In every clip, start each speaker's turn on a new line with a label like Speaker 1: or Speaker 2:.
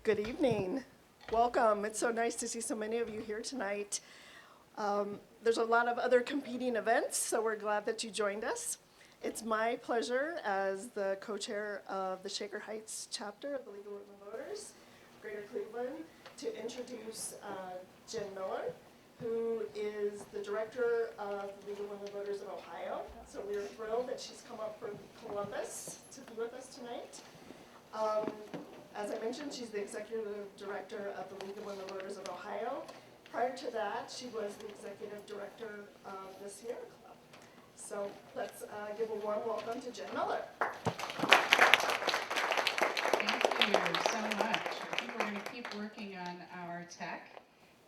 Speaker 1: Good evening. Welcome. It's so nice to see so many of you here tonight. There's a lot of other competing events, so we're glad that you joined us. It's my pleasure as the co-chair of the Shaker Heights chapter of the League of Women Voters, Greater Cleveland, to introduce Jen Miller, who is the director of the League of Women Voters of Ohio. So we're thrilled that she's come up from Columbus to be with us tonight. As I mentioned, she's the executive director of the League of Women Voters of Ohio. Prior to that, she was the executive director of the Sierra Club. So let's give a warm welcome to Jen Miller.
Speaker 2: Thank you so much. I think we're going to keep working on our tech,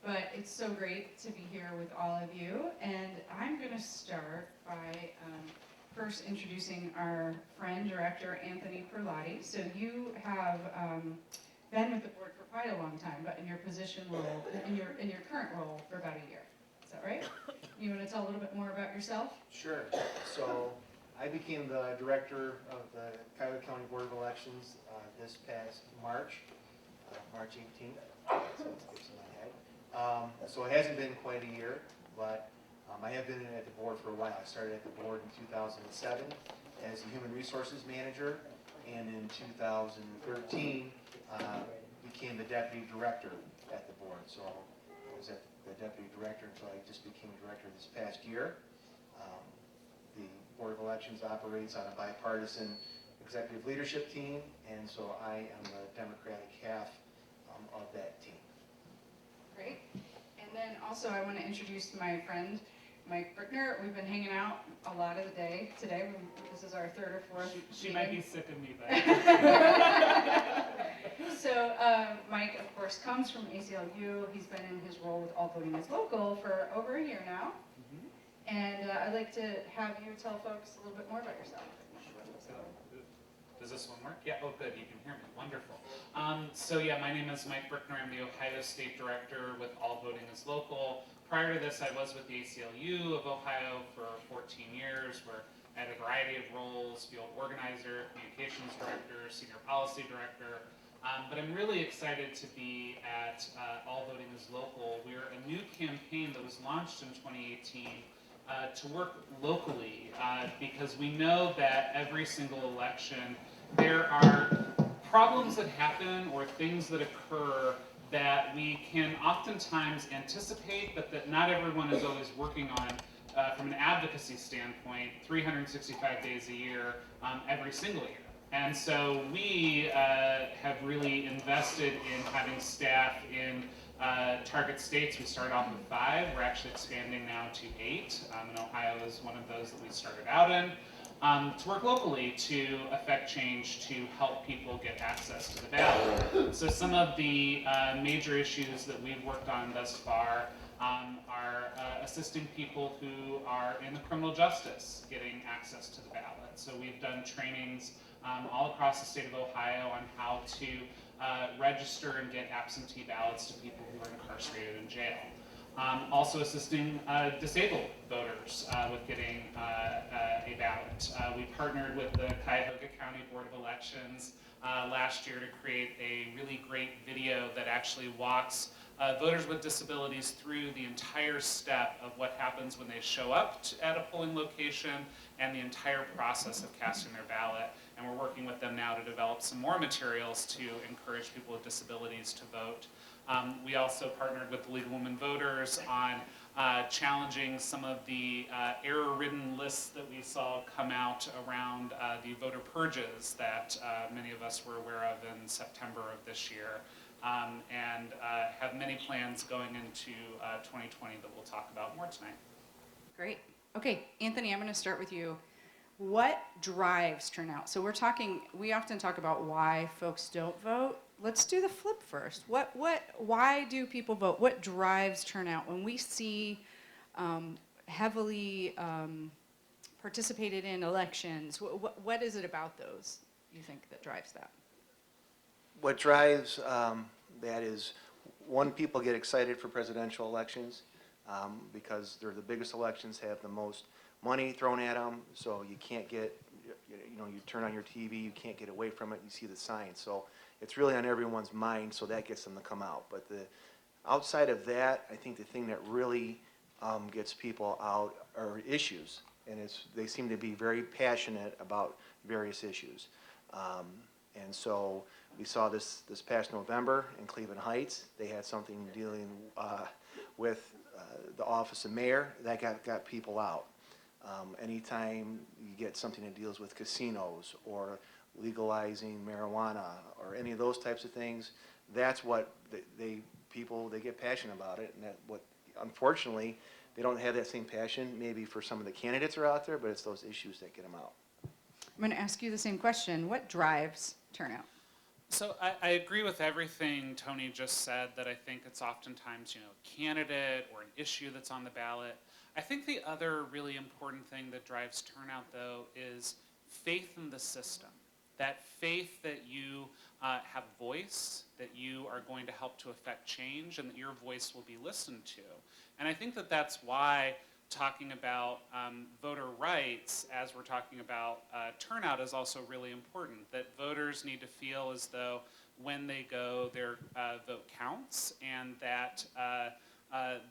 Speaker 2: but it's so great to be here with all of you. And I'm going to start by first introducing our friend, director, Anthony Perlatti. So you have been with the board for quite a long time, but in your position role, in your current role for about a year. Is that right? You want to tell a little bit more about yourself?
Speaker 3: Sure. So I became the director of the Cuyahoga County Board of Elections this past March 18th. So it skips in my head. So it hasn't been quite a year, but I have been at the board for a while. I started at the board in 2007 as a human resources manager, and in 2013 became the deputy director at the board. So I was at the deputy director until I just became director this past year. The Board of Elections operates on a bipartisan executive leadership team, and so I am the Democratic half of that team.
Speaker 2: Great. And then also I want to introduce my friend, Mike Brickner. We've been hanging out a lot of the day today. This is our third or fourth
Speaker 4: She
Speaker 2: meeting.
Speaker 4: might be sick of me, but
Speaker 2: So Mike, of course, comes from ACLU. He's been in his role with All Voting is Local for over a year now. And I'd like to have you tell folks a little bit more about yourself.
Speaker 4: does this one work? Yeah, oh good, you can hear me, wonderful. So yeah, my name is Mike Brickner. I'm the Ohio State Director with All Voting is Local. Prior to this, I was with the ACLU of Ohio for 14 years, where I had a variety of roles: field organizer, communications director, senior policy director. But I'm really excited to be at All Voting is Local. We're a new campaign that was launched in 2018 to work locally, because we know that every single election there are problems that happen or things that occur that we can oftentimes anticipate, but that not everyone is always working on from an advocacy standpoint 365 days a year, every single year. And so we have really invested in having staff in target states. We started off with 5. We're actually expanding now to 8. And Ohio is one of those that we started out in. To work locally to affect change, to help people get access to the ballot. So some of the major issues that we've worked on thus far are assisting people who are in the criminal justice getting access to the ballot. So we've done trainings all across the state of Ohio on how to register and get absentee ballots to people who are incarcerated in jail. Also assisting disabled voters with getting a ballot. We partnered with the Cuyahoga County Board of Elections last year to create a really great video that actually walks voters with disabilities through the entire step of what happens when they show up at a polling location and the entire process of casting their ballot. And we're working with them now to develop some more materials to encourage people with disabilities to vote. We also partnered with the League of Women Voters on challenging some of the error-ridden lists that we saw come out around the voter purges that many of us were aware of in September of this year, and have many plans going into 2020 that we'll talk about more tonight.
Speaker 2: Great. Okay, Anthony, I'm going to start with you. What drives turnout? So we often talk about why folks don't vote. Let's do the flip first. Why do people vote? What drives turnout? When we see heavily participated in elections, what is it about those you think that drives that?
Speaker 3: What drives that is, one, people get excited for presidential elections because they're the biggest elections, have the most money thrown at them, so you can't get, you turn on your TV, you can't get away from it, you see the signs. So it's really on everyone's mind, so that gets them to come out. But outside of that, I think the thing that really gets people out are issues, and they seem to be very passionate about various issues. And so we saw this past November in Cleveland Heights. They had something dealing with the office of mayor that got people out. Anytime you get something that deals with casinos or legalizing marijuana or any of those types of things, that's what they get passionate about it, and that what unfortunately they don't have that same passion maybe for some of the candidates are out there, but it's those issues that get them out.
Speaker 2: I'm going to ask you the same question. What drives turnout?
Speaker 4: So I agree with everything Tony just said, that I think it's oftentimes, a candidate or an issue that's on the ballot. I think the other really important thing that drives turnout, though, is faith in the system. That faith that you have voice, that you are going to help to affect change, and that your voice will be listened to. And I think that that's why talking about voter rights as we're talking about turnout is also really important, that voters need to feel as though when they go, their vote counts, and that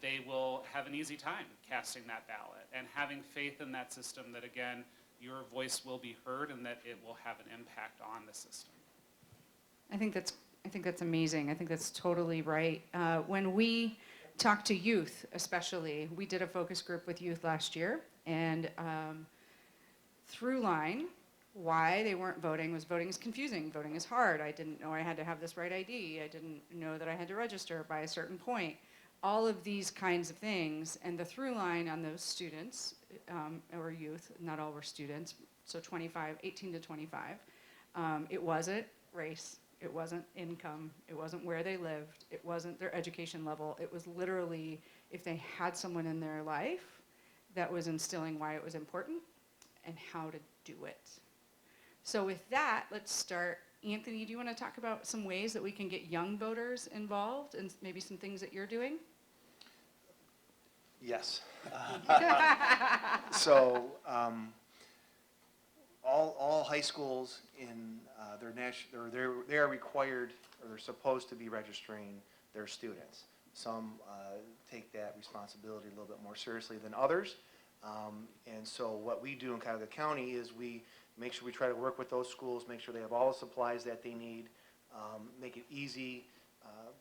Speaker 4: they will have an easy time casting that ballot, and having faith in that system that, again, your voice will be heard and that it will have an impact on the system.
Speaker 2: I think that's amazing. I think that's totally right. When we talk to youth, especially, we did a focus group with youth last year, and through line, why they weren't voting was voting is confusing, voting is hard. I didn't know I had to have this right ID. I didn't know that I had to register by a certain point. All of these kinds of things, and the through line on those students or youth, not all were students, so 18 to 25, it wasn't race, it wasn't income, it wasn't where they lived, it wasn't their education level, it was literally if they had someone in their life that was instilling why it was important and how to do it. So with that, let's start. Anthony, do you want to talk about some ways that we can get young voters involved and maybe some things that you're doing?
Speaker 3: Yes. So all high schools in they are required, or they're supposed to be registering their students. Some take that responsibility a little bit more seriously than others. And so what we do in Cuyahoga County is we make sure we try to work with those schools, make sure they have all the supplies that they need, make it easy,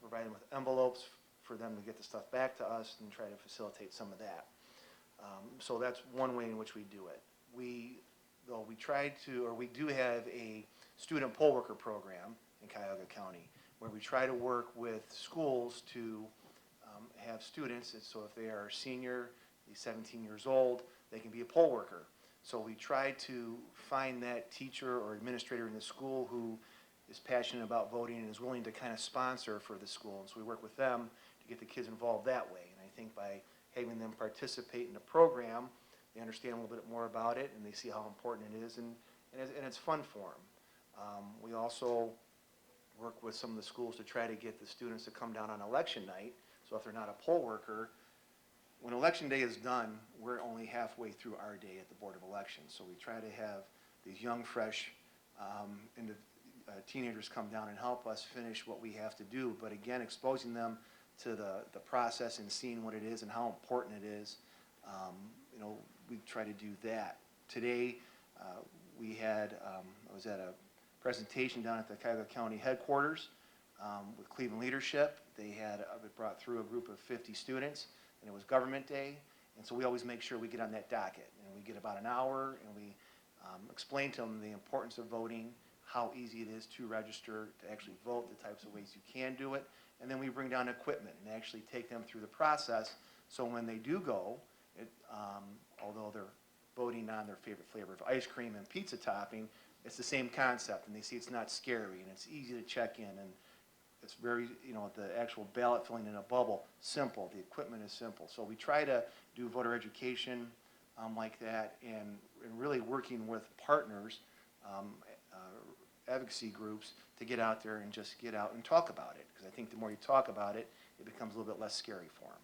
Speaker 3: provide them with envelopes for them to get the stuff back to us, and try to facilitate some of that. So that's one way in which we do it. We do have a student poll worker program in Cuyahoga County where we try to work with schools to have students, so if they are a senior, 17 years old, they can be a poll worker. So we try to find that teacher or administrator in the school who is passionate about voting and is willing to kind of sponsor for the school. And so we work with them to get the kids involved that way. And I think by having them participate in the program, they understand a little bit more about it and they see how important it is, and it's fun for them. We also work with some of the schools to try to get the students to come down on election night. So if they're not a poll worker, when election day is done, we're only halfway through our day at the Board of Elections. So we try to have these young, fresh teenagers come down and help us finish what we have to do. But again, exposing them to the process and seeing what it is and how important it is, we try to do that. Today, I was at a presentation down at the Cuyahoga County headquarters with Cleveland leadership. They had brought through a group of 50 students, and it was Government Day, and so we always make sure we get on that docket, and we get about an hour, and we explain to them the importance of voting, how easy it is to register, to actually vote, the types of ways you can do it, and then we bring down equipment and actually take them through the process, so when they do go, although they're voting on their favorite flavor of ice cream and pizza topping, it's the same concept, and they see it's not scary, and it's easy to check in, and it's very, the actual ballot filling in a bubble, simple. The equipment is simple. So we try to do voter education like that, and really working with partners, advocacy groups, to get out there and just get out and talk about it. Because I think the more you talk about it, it becomes a little bit less scary for them.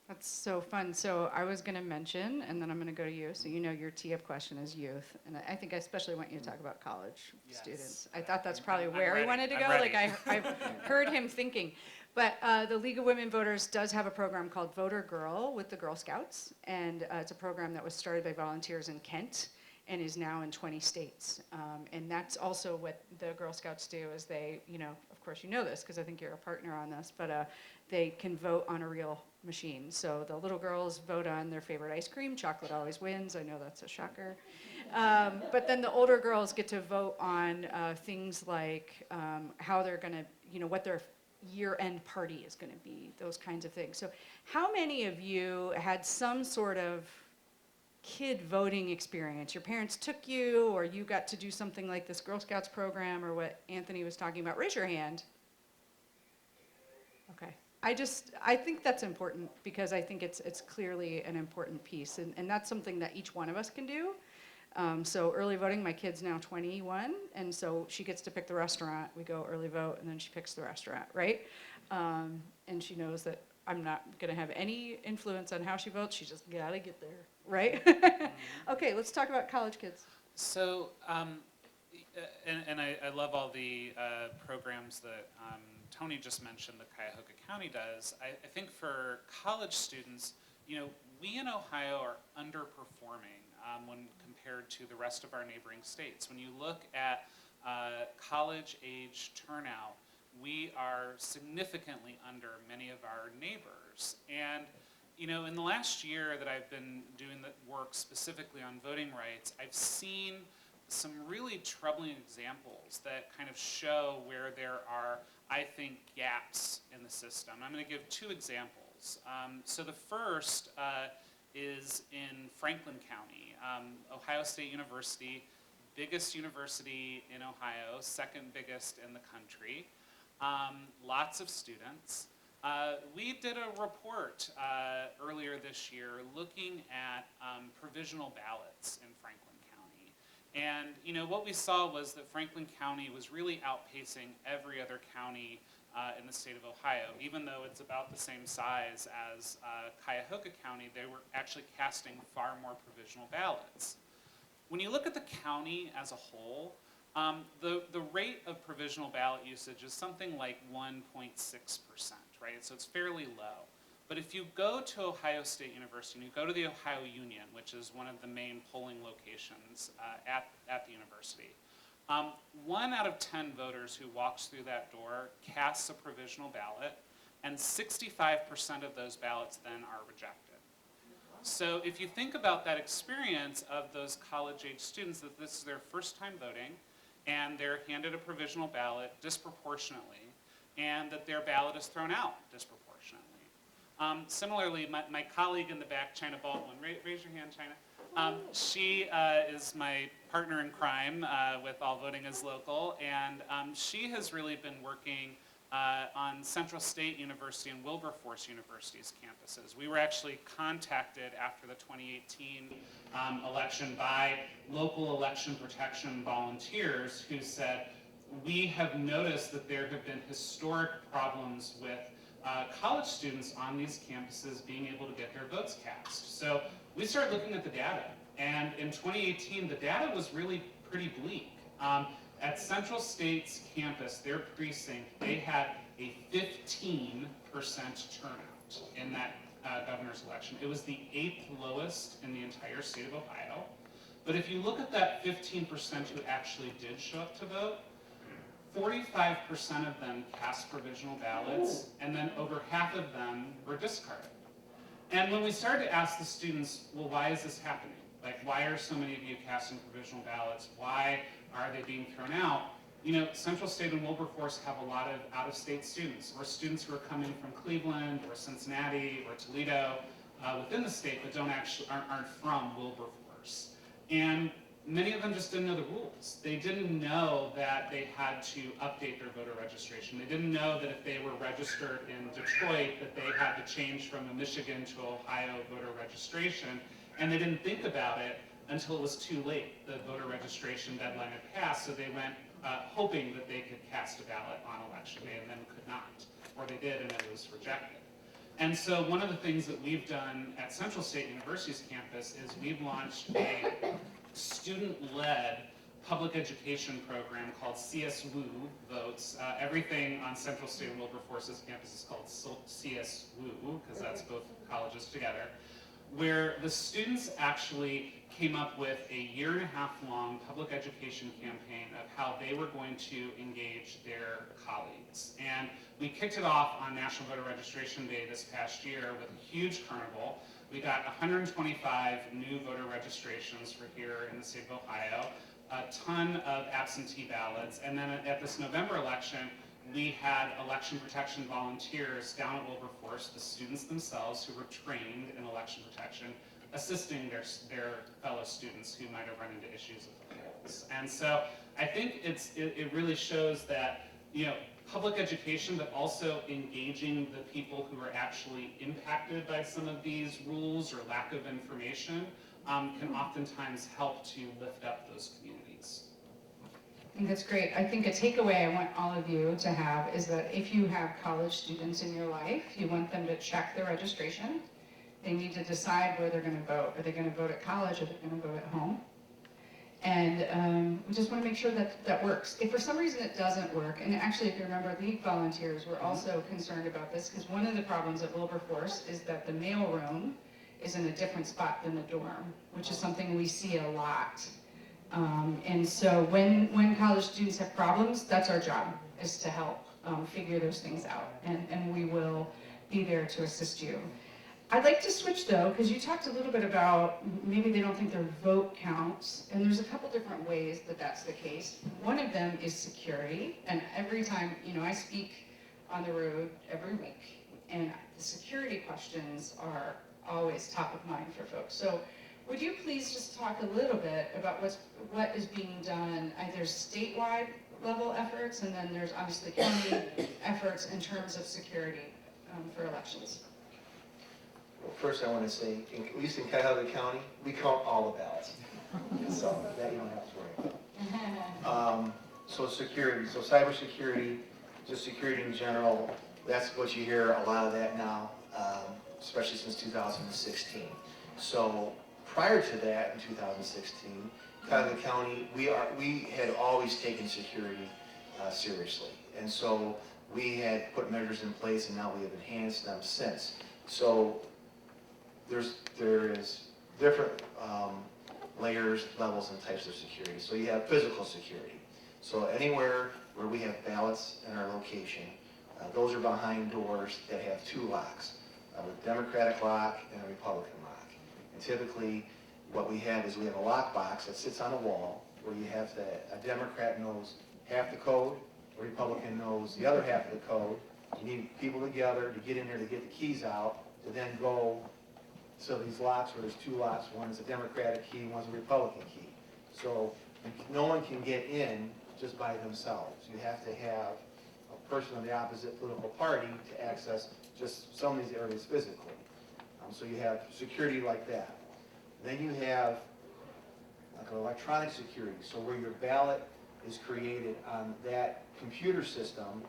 Speaker 2: That's so fun. So I was going to mention, and then I'm going to go to you. So you know your tee-up question is youth, and I think I especially want you to talk about college
Speaker 4: Yes.
Speaker 2: students. I thought that's probably
Speaker 4: I'm
Speaker 2: where he
Speaker 4: ready.
Speaker 2: wanted to
Speaker 4: I'm
Speaker 2: go.
Speaker 4: ready.
Speaker 2: Like I've heard him thinking. But the League of Women Voters does have a program called Voter Girl with the Girl Scouts, and it's a program that was started by volunteers in Kent and is now in 20 states. And that's also what the Girl Scouts do is they, you know, of course you know this because I think you're a partner on this, but they can vote on a real machine. So the little girls vote on their favorite ice cream. Chocolate always wins. I know that's a shocker. But then the older girls get to vote on things like how they're going to, you know, what their year-end party is going to be, those kinds of things. So how many of you had some sort of kid voting experience? Your parents took you, or you got to do something like this Girl Scouts program, or what Anthony was talking about? Raise your hand. Okay. I think that's important because I think it's clearly an important piece, and that's something that each one of us can do. So early voting, my kid's now 21, and so she gets to pick the restaurant. We go early vote, and then she picks the restaurant, right? And she knows that I'm not going to have any influence on how she votes. She just got to get there, right? Okay, let's talk about college kids.
Speaker 4: So, and I love all the programs that Tony just mentioned that Cuyahoga County does. I think for college students, you know, we in Ohio are underperforming when compared to the rest of our neighboring states. When you look at college age turnout, we are significantly under many of our neighbors. And you know, in the last year that I've been doing the work specifically on voting rights, I've seen some really troubling examples that kind of show where there are, I think, gaps in the system. I'm going to give two examples. So the first is in Franklin County, Ohio State University, biggest university in Ohio, second biggest in the country, lots of students. We did a report earlier this year looking at provisional ballots in Franklin County. And you know, what we saw was that Franklin County was really outpacing every other county in the state of Ohio. Even though it's about the same size as Cuyahoga County, they were actually casting far more provisional ballots. When you look at the county as a whole, the rate of provisional ballot usage is something like 1.6%, right? So it's fairly low. But if you go to Ohio State University and you go to the Ohio Union, which is one of the main polling locations at the university, 1 out of 10 voters who walks through that door casts a provisional ballot, and 65% of those ballots then are rejected. So if you think about that experience of those college-age students, that this is their first time voting, and they're handed a provisional ballot disproportionately, and that their ballot is thrown out disproportionately. Similarly, my colleague in the back, China Baldwin, raise your hand, China. She is my partner in crime with All Voting is Local, and she has really been working on Central State University and Wilberforce University's campuses. We were actually contacted after the 2018 election by local election protection volunteers who said, we have noticed that there have been historic problems with college students on these campuses being able to get their votes cast. So we started looking at the data, and in 2018 the data was really pretty bleak. At Central State's campus, their precinct, they had a 15% turnout in that governor's election. It was the 8th lowest in the entire state of Ohio. But if you look at that 15% who actually did show up to vote, 45% of them cast provisional ballots, and then over half of them were discarded. And when we started to ask the students, well, why is this happening? Like, why are so many of you casting provisional ballots? Why are they being thrown out? You know, Central State and Wilberforce have a lot of out-of-state students, or students who are coming from Cleveland, or Cincinnati, or Toledo, within the state, but aren't from Wilberforce. And many of them just didn't know the rules. They didn't know that they had to update their voter registration. They didn't know that if they were registered in Detroit, that they had to change from a Michigan to Ohio voter registration. And they didn't think about it until it was too late. The voter registration deadline had passed, so they went hoping that they could cast a ballot on election day and then could not. Or they did and it was rejected. And so one of the things that we've done at Central State University's campus is we've launched a student-led public education program called CSWU Votes. Everything on Central State and Wilberforce's campus is called CSWU, because that's both colleges together, where the students actually came up with a 1.5-year-long public education campaign of how they were going to engage their colleagues. And we kicked it off on National Voter Registration Day this past year with a huge carnival. We got 125 new voter registrations for here in the state of Ohio, a ton of absentee ballots, and then at this November election, we had election protection volunteers down at Wilberforce, the students themselves who were trained in election protection, assisting their fellow students who might have run into issues with the polls. And so I think it really shows that, you know, public education, but also engaging the people who are actually impacted by some of these rules or lack of information can oftentimes help to lift up those communities.
Speaker 2: I think that's great. I think a takeaway I want all of you to have is that if you have college students in your life, you want them to check their registration. They need to decide where they're going to vote. Are they going to vote at college or are they going to vote at home? And we just want to make sure that that works. If for some reason it doesn't work, and actually if you remember, league volunteers were also concerned about this, because one of the problems at Wilberforce is that the mailroom is in a different spot than the dorm, which is something we see a lot. And so when college students have problems, that's our job, is to help figure those things out. And we will be there to assist you. I'd like to switch though, because you talked a little bit about maybe they don't think their vote counts, and there's a couple different ways that that's the case. One of them is security, and every time, you know, I speak on the road every week, and the security questions are always top of mind for folks. So would you please just talk a little bit about what is being done, either statewide level efforts, and then there's obviously county efforts in terms of security for elections.
Speaker 3: Well, first I want to say, at least in Cuyahoga County, we count all the ballots. So that you don't have to worry about. So security, so cybersecurity, just security in general, that's what you hear a lot of that now, especially since 2016. So prior to that, in 2016, Cuyahoga County, we had always taken security seriously. And so we had put measures in place, and now we have enhanced them since. So there is different layers, levels, and types of security. So you have physical security. So anywhere where we have ballots in our location, those are behind doors that have two locks, a Democratic lock and a Republican lock. And typically, what we have is we have a lock box that sits on a wall where you have a Democrat knows half the code, a Republican knows the other half of the code. You need people together to get in there to get the keys out, to then go. So these locks, where there's two locks, one is a Democratic key, one's a Republican key. So no one can get in just by themselves. You have to have a person of the opposite political party to access just some of these areas physically. So you have security like that. Then you have like an electronic security. So where your ballot is created on that computer system,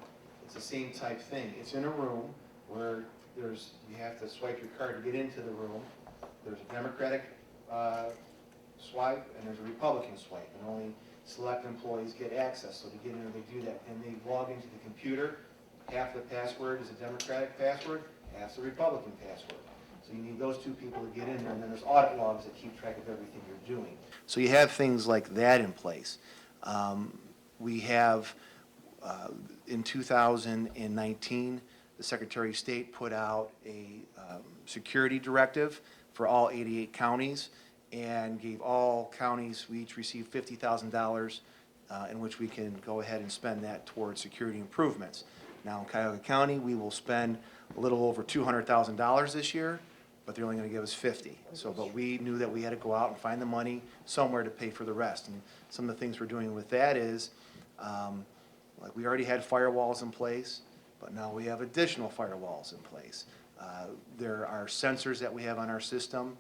Speaker 3: it's the same type thing. It's in a room where you have to swipe your card to get into the room. There's a Democratic swipe and there's a Republican swipe, and only select employees get access. So to get in there, they do that, and they log into the computer. Half the password is a Democratic password, half's a Republican password. So you need those two people to get in there, and then there's audit logs that keep track of everything you're doing. So you have things like that in place. We have, in 2019, the Secretary of State put out a security directive for all 88 counties and gave all counties, we each received $50,000 in which we can go ahead and spend that towards security improvements. Now in Cuyahoga County, we will spend a little over $200,000 this year, but they're only going to give us 50. So, but we knew that we had to go out and find the money somewhere to pay for the rest. And some of the things we're doing with that is, like we already had firewalls in place, but now we have additional firewalls in place. There are sensors that we have on our system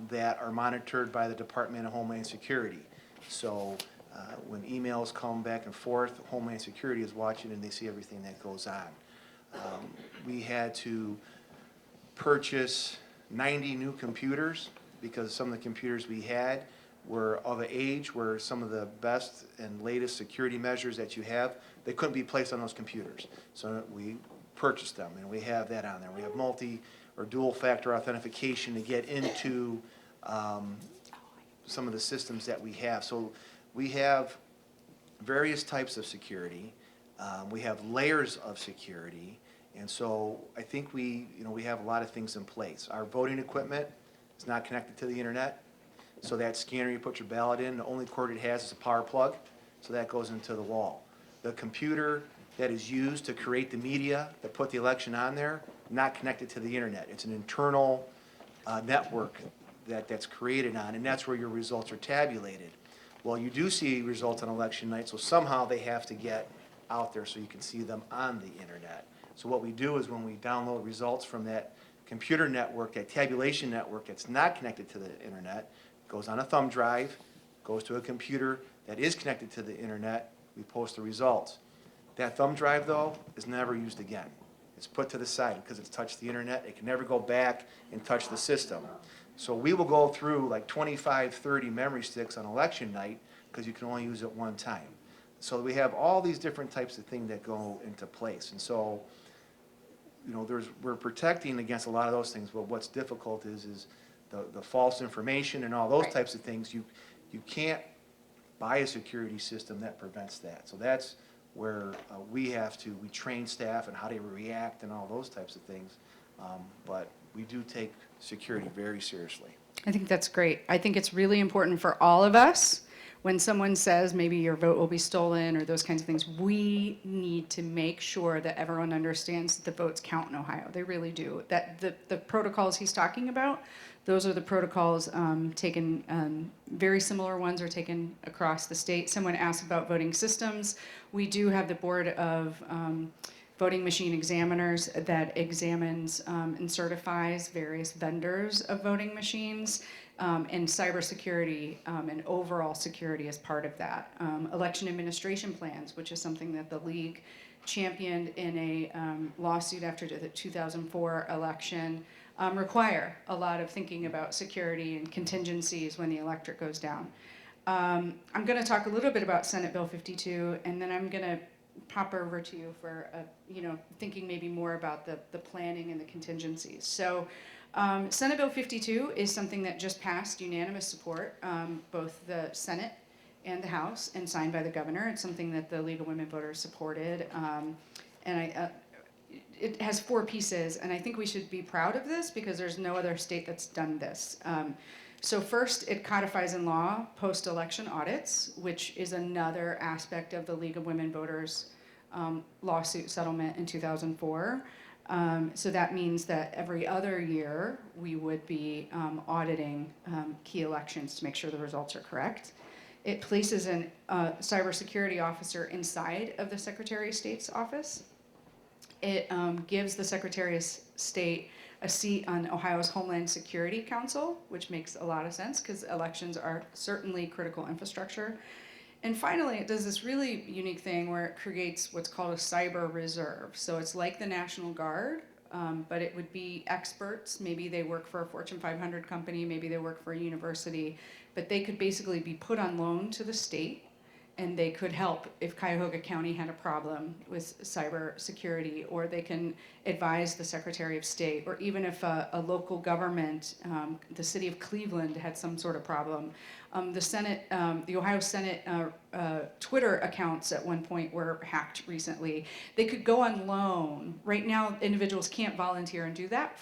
Speaker 3: that are monitored by the Department of Homeland Security. So when emails come back and forth, Homeland Security is watching and they see everything that goes on. We had to purchase 90 new computers because some of the computers we had were of an age where some of the best and latest security measures that you have, they couldn't be placed on those computers. So we purchased them, and we have that on there. We have multi or dual factor authentication to get into some of the systems that we have. So we have various types of security. We have layers of security. And so I think we have a lot of things in place. Our voting equipment is not connected to the internet. So that scanner you put your ballot in, the only cord it has is a power plug. So that goes into the wall. The computer that is used to create the media that put the election on there, not connected to the internet. It's an internal network that's created on, and that's where your results are tabulated. Well, you do see results on election night, so somehow they have to get out there so you can see them on the internet. So what we do is when we download results from that computer network, that tabulation network that's not connected to the internet, goes on a thumb drive, goes to a computer that is connected to the internet, we post the results. That thumb drive, though, is never used again. It's put to the side because it's touched the internet. It can never go back and touch the system. So we will go through like 25, 30 memory sticks on election night because you can only use it one time. So we have all these different types of things that go into place. And so, we're protecting against a lot of those things, but what's difficult is the false information and all those
Speaker 2: Right.
Speaker 3: types of things. You can't buy a security system that prevents that. So that's where we train staff and how they react and all those types of things. But we do take security very seriously.
Speaker 5: I think that's great. I think it's really important for all of us when someone says maybe your vote will be stolen or those kinds of things. We need to make sure that everyone understands that the votes count in Ohio. They really do. That the protocols he's talking about, those are the protocols taken, very similar ones are taken across the state. Someone asked about voting systems. We do have the Board of Voting Machine Examiners that examines and certifies various vendors of voting machines, and cybersecurity and overall security is part of that. Election administration plans, which is something that the league championed in a lawsuit after the 2004 election, require a lot of thinking about security and contingencies when the electorate goes down. I'm going to talk a little bit about Senate Bill 52, and then I'm going to pop over to you for thinking maybe more about the planning and the contingencies. So Senate Bill 52 is something that just passed unanimous support, both the Senate and the House, and signed by the governor. It's something that the League of Women Voters supported, it has 4 pieces, and I think we should be proud of this because there's no other state that's done this. So first, it codifies in law post-election audits, which is another aspect of the League of Women Voters lawsuit settlement in 2004. So that means that every other year, we would be auditing key elections to make sure the results are correct. It places a cybersecurity officer inside of the Secretary of State's office. It gives the Secretary of State a seat on Ohio's Homeland Security Council, which makes a lot of sense because elections are certainly critical infrastructure. And finally, it does this really unique thing where it creates what's called a cyber reserve. So it's like the National Guard, but it would be experts. Maybe they work for a Fortune 500 company, maybe they work for a university, but they could basically be put on loan to the state, and they could help if Cuyahoga County had a problem with cyber security, or they can advise the Secretary of State, or even if a local government, the city of Cleveland had some sort of problem. The Senate, the Ohio Senate Twitter accounts at one point were hacked recently. They could go on loan. Right now, individuals can't volunteer and do that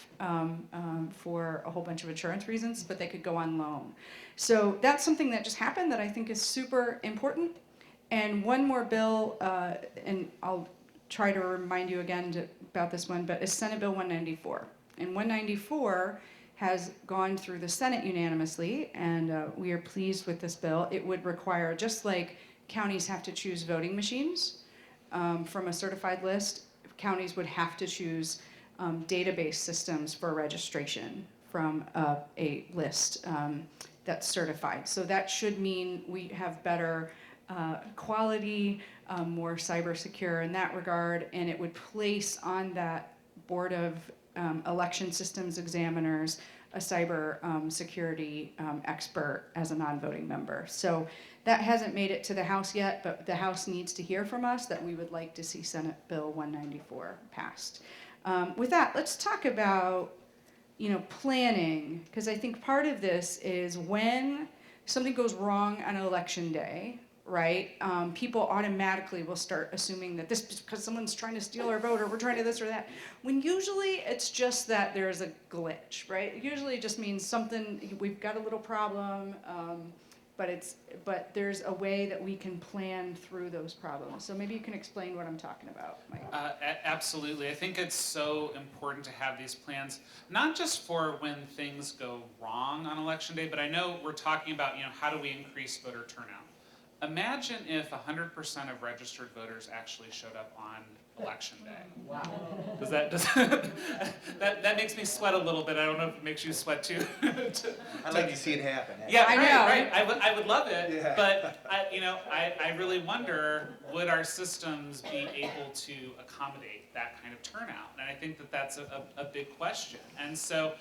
Speaker 5: for a whole bunch of insurance reasons, but they could go on loan. So that's something that just happened that I think is super important. And one more bill, and I'll try to remind you again about this one, but it's Senate Bill 194. And 194 has gone through the Senate unanimously, and we are pleased with this bill. It would require, just like counties have to choose voting machines from a certified list, counties would have to choose database systems for registration from a list that's certified. So that should mean we have better quality, more cyber secure in that regard, and it would place on that Board of election systems examiners, a cyber security expert as a non-voting member. So that hasn't made it to the House yet, but the House needs to hear from us that we would like to see Senate Bill 194 passed. With that, let's talk about planning, because I think part of this is when something goes wrong on election day, right? People automatically will start assuming that this is because someone's trying to steal our vote or we're trying to this or that. When usually it's just that there's a glitch, right? It usually just means something, we've got a little problem, but there's a way that we can plan through those problems. So maybe you can explain what I'm talking about, Mike.
Speaker 4: Absolutely. I think it's so important to have these plans, not just for when things go wrong on election day, but I know we're talking about, how do we increase voter turnout? Imagine if 100% of registered voters actually showed up on election day.
Speaker 3: Wow.
Speaker 4: That makes me sweat a little bit. I don't know if it makes you sweat too.
Speaker 6: I'd like to see it happen.
Speaker 4: Yeah,
Speaker 5: I know.
Speaker 4: right. I would love it,
Speaker 6: Yeah.
Speaker 4: but I really wonder, would our systems be able to accommodate that kind of turnout? And I think that that's a big question. And so,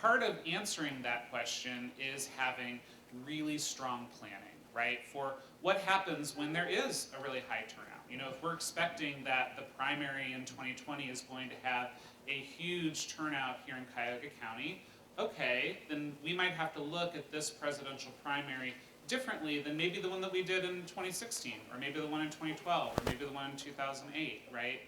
Speaker 4: part of answering that question is having really strong planning, right? For what happens when there is a really high turnout. If we're expecting that the primary in 2020 is going to have a huge turnout here in Cuyahoga County, okay, then we might have to look at this presidential primary differently than maybe the one that we did in 2016, or maybe the one in 2012, or maybe the one in 2008, right?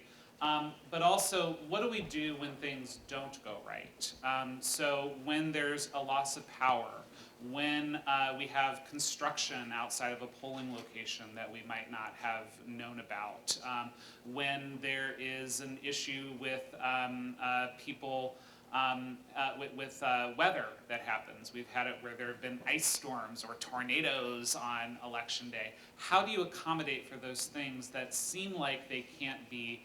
Speaker 4: But also, what do we do when things don't go right? So when there's a loss of power, when we have construction outside of a polling location that we might not have known about, when there is an issue with people, with weather that happens. We've had it where there have been ice storms or tornadoes on election day. How do you accommodate for those things that seem like they can't be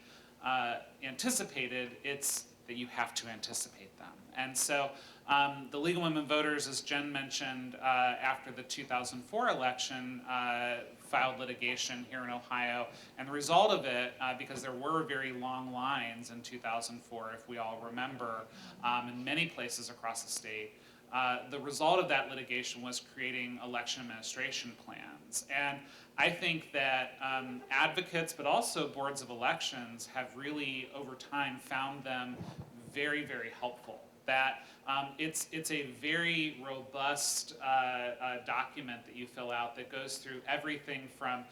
Speaker 4: anticipated? It's that you have to anticipate them. And so the League of Women Voters, as Jen mentioned, after the 2004 election, filed litigation here in Ohio. And the result of it, because there were very long lines in 2004, if we all remember, in many places across the state, the result of that litigation was creating election administration plans. And I think that advocates, but also boards of elections, have really, over time, found them very, very helpful. That it's a very robust document that you fill out that goes through everything from,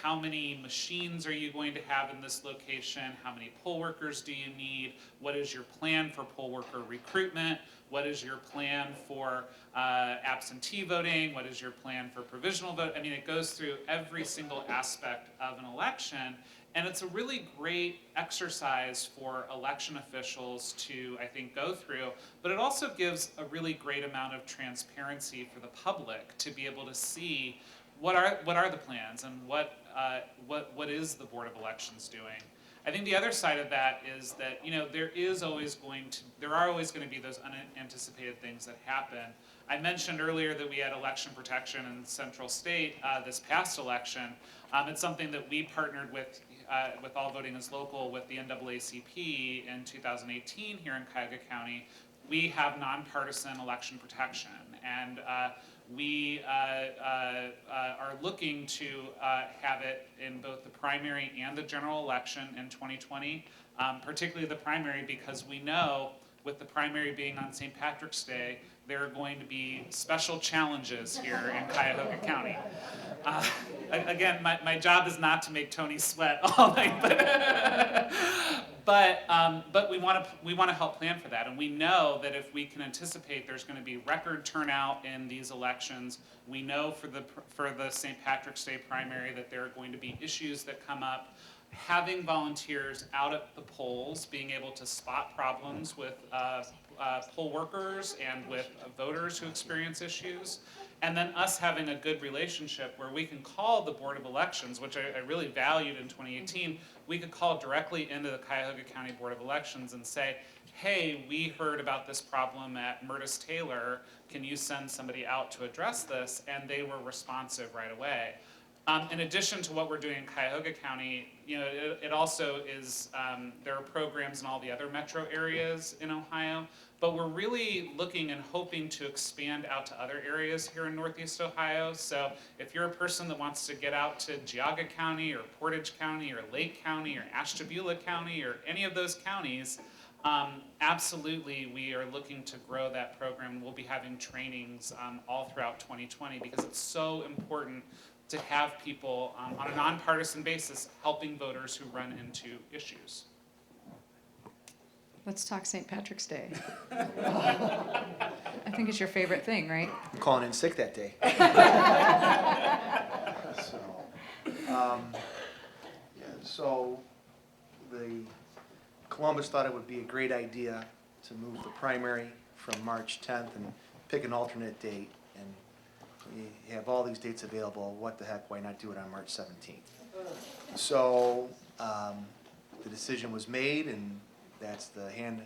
Speaker 4: how many machines are you going to have in this location, how many poll workers do you need, what is your plan for poll worker recruitment, what is your plan for absentee voting, what is your plan for provisional vote. I mean, it goes through every single aspect of an election. And it's a really great exercise for election officials to, I think, go through, but it also gives a really great amount of transparency for the public to be able to see what are the plans and what is the Board of Elections doing. I think the other side of that is that, there are always going to be those unanticipated things that happen. I mentioned earlier that we had election protection in Central State this past election. It's something that we partnered with All Voting is Local with the NAACP in 2018 here in Cuyahoga County. We have nonpartisan election protection, and we are looking to have it in both the primary and the general election in 2020, particularly the primary, because we know with the primary being on St. Patrick's Day, there are going to be special challenges here in Cuyahoga County. Again, my job is not to make Tony sweat all night, but we want to help plan for that, and we know that if we can anticipate there's going to be record turnout in these elections. We know for the St. Patrick's Day primary that there are going to be issues that come up. Having volunteers out at the polls, being able to spot problems with poll workers and with voters who experience issues, and then us having a good relationship where we can call the Board of Elections, which I really valued in 2018, we could call directly into the Cuyahoga County Board of Elections and say, hey, we heard about this problem at Murtis Taylor, can you send somebody out to address this? And they were responsive right away. In addition to what we're doing in Cuyahoga County, it also is, there are programs in all the other metro areas in Ohio, but we're really looking and hoping to expand out to other areas here in Northeast Ohio. So if you're a person that wants to get out to Cuyahoga County or Portage County or Lake County or Ashtabula County or any of those counties, absolutely, we are looking to grow that program. We'll be having trainings all throughout 2020 because it's so important to have people on a nonpartisan basis helping voters who run into issues.
Speaker 5: Let's talk St. Patrick's Day. I think it's your favorite thing, right?
Speaker 6: I'm calling in sick that day. So, so the Columbus thought it would be a great idea to move the primary from March 10th and pick an alternate date. And we have all these dates available. What the heck, why not do it on March 17th? So the decision was made, and that's the hand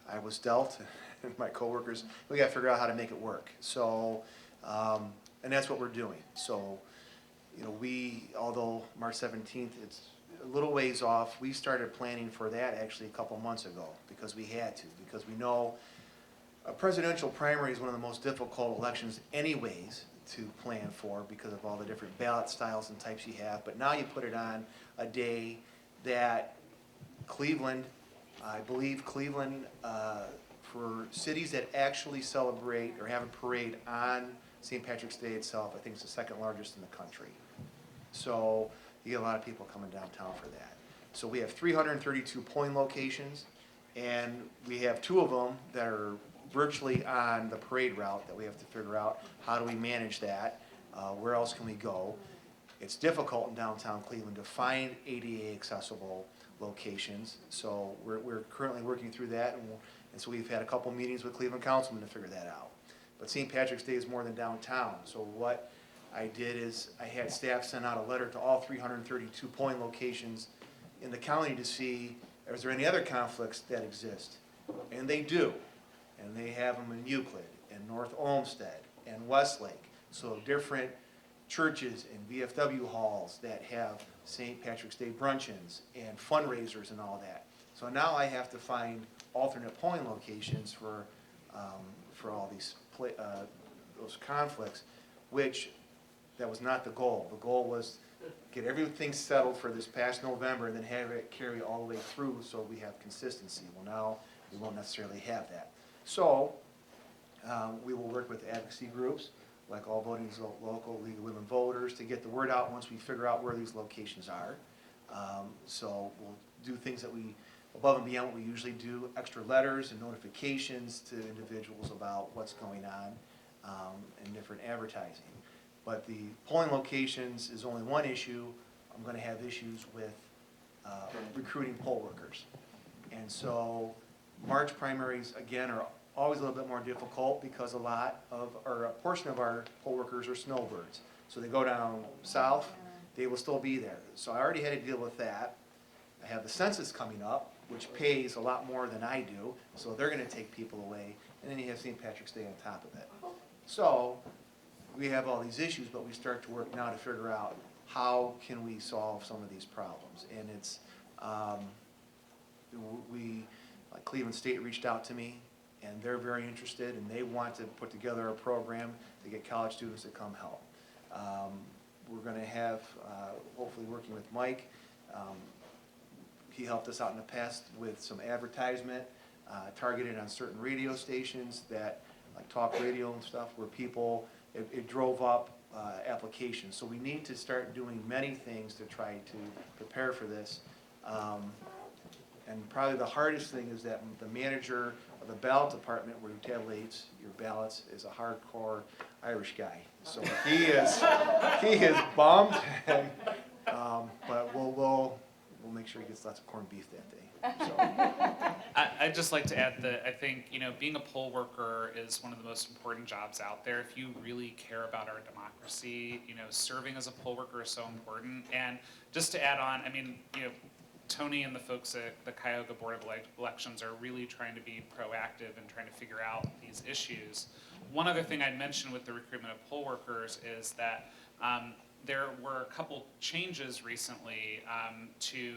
Speaker 6: I was dealt, and my coworkers. We got to figure out how to make it work. So, and that's what we're doing. So, although March 17th, it's a little ways off, we started planning for that actually a couple months ago because we had to, because we know a presidential primary is one of the most difficult elections anyways to plan for because of all the different ballot styles and types you have. But now you put it on a day that Cleveland, I believe Cleveland, for cities that actually celebrate or have a parade on St. Patrick's Day itself, I think it's the second largest in the country. So you get a lot of people coming downtown for that. So we have 332 polling locations, and we have 2 of them that are virtually on the parade route that we have to figure out how do we manage that, where else can we go. It's difficult in downtown Cleveland to find ADA accessible locations, so we're currently working through that, and so we've had a couple meetings with Cleveland councilmen to figure that out. But St. Patrick's Day is more than downtown, so what I did is I had staff send out a letter to all 332 polling locations in the county to see, is there any other conflicts that exist? And they do. And they have them in Euclid, and North Olmsted, and Westlake. So different churches and VFW halls that have St. Patrick's Day bruncheons and fundraisers and all that. So now I have to find alternate polling locations for all these those conflicts, which that was not the goal. The goal was get everything settled for this past November and then have it carry all the way through so we have consistency. Well, now we won't necessarily have that. So we will work with advocacy groups like All Voting is Local, League of Women Voters to get the word out once we figure out where these locations are. So we'll do things that we, above and beyond what we usually do, extra letters and notifications to individuals about what's going on and different advertising. But the polling locations is only one issue. I'm going to have issues with recruiting poll workers. And so March primaries, again, are always a little bit more difficult because a portion of our poll workers are snowbirds. So they go down south, they will still be there. So I already had to deal with that. I have the census coming up, which pays a lot more than I do, so they're going to take people away. And then you have St. Patrick's Day on top of it. So we have all these issues, but we start to work now to figure out how can we solve some of these problems. And it's, like Cleveland State reached out to me, and they're very interested, and they want to put together a program to get college students to come help. We're going to have, hopefully working with Mike, he helped us out in the past with some advertisement targeted on certain radio stations that, like talk radio and stuff, where people, it drove up applications. So we need to start doing many things to try to prepare for this. And probably the hardest thing is that the manager of the ballot department where you tabulates your ballots is a hardcore Irish guy. So he is bummed, and, but we'll make sure he gets lots of corned beef that day. So.
Speaker 4: I'd just like to add that I think, being a poll worker is one of the most important jobs out there. If you really care about our democracy, serving as a poll worker is so important. And just to add on, Tony and the folks at the Cuyahoga Board of Elections are really trying to be proactive and trying to figure out these issues. One other thing I'd mention with the recruitment of poll workers is that there were a couple changes recently to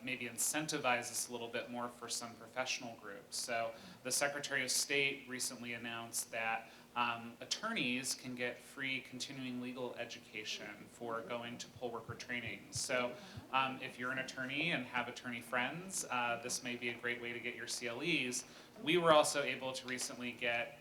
Speaker 4: maybe incentivize this a little bit more for some professional groups. So the Secretary of State recently announced that attorneys can get free continuing legal education for going to poll worker training. So if you're an attorney and have attorney friends, this may be a great way to get your CLEs. We were also able to recently get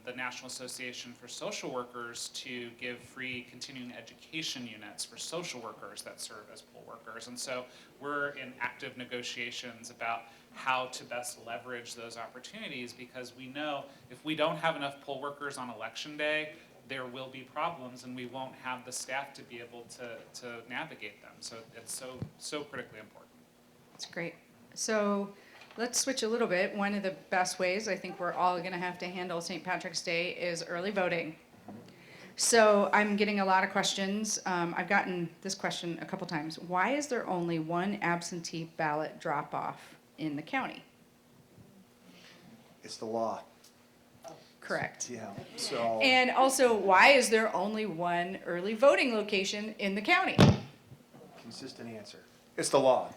Speaker 4: the National Association for Social Workers to give free continuing education units for social workers that serve as poll workers. And so we're in active negotiations about how to best leverage those opportunities, because we know if we don't have enough poll workers on election day, there will be problems and we won't have the staff to be able to navigate them. So it's so critically important.
Speaker 5: That's great. So let's switch a little bit. One of the best ways I think we're all going to have to handle St. Patrick's Day is early voting. So I'm getting a lot of questions. I've gotten this question a couple times. Why is there only one absentee ballot drop-off in the county?
Speaker 6: It's the law.
Speaker 5: Correct.
Speaker 6: Yeah, so.
Speaker 5: And also, why is there only one early voting location in the county?
Speaker 6: Consistent answer. It's the law.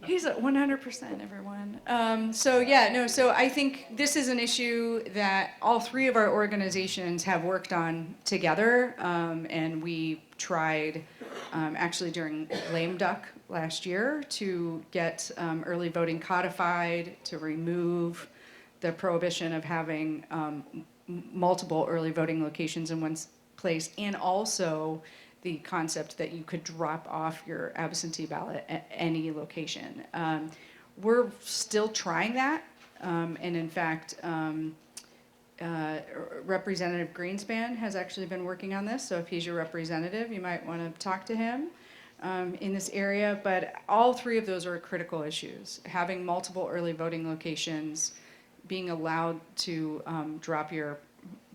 Speaker 5: He's at 100%, everyone. So I think this is an issue that all three of our organizations have worked on together, and we tried actually during lame duck last year to get early voting codified, to remove the prohibition of having multiple early voting locations in one place, and also the concept that you could drop off your absentee ballot at any location. We're still trying that, and in fact, Representative Greenspan has actually been working on this, so if he's your representative, you might want to talk to him in this area, but all three of those are critical issues. Having multiple early voting locations, being allowed to drop your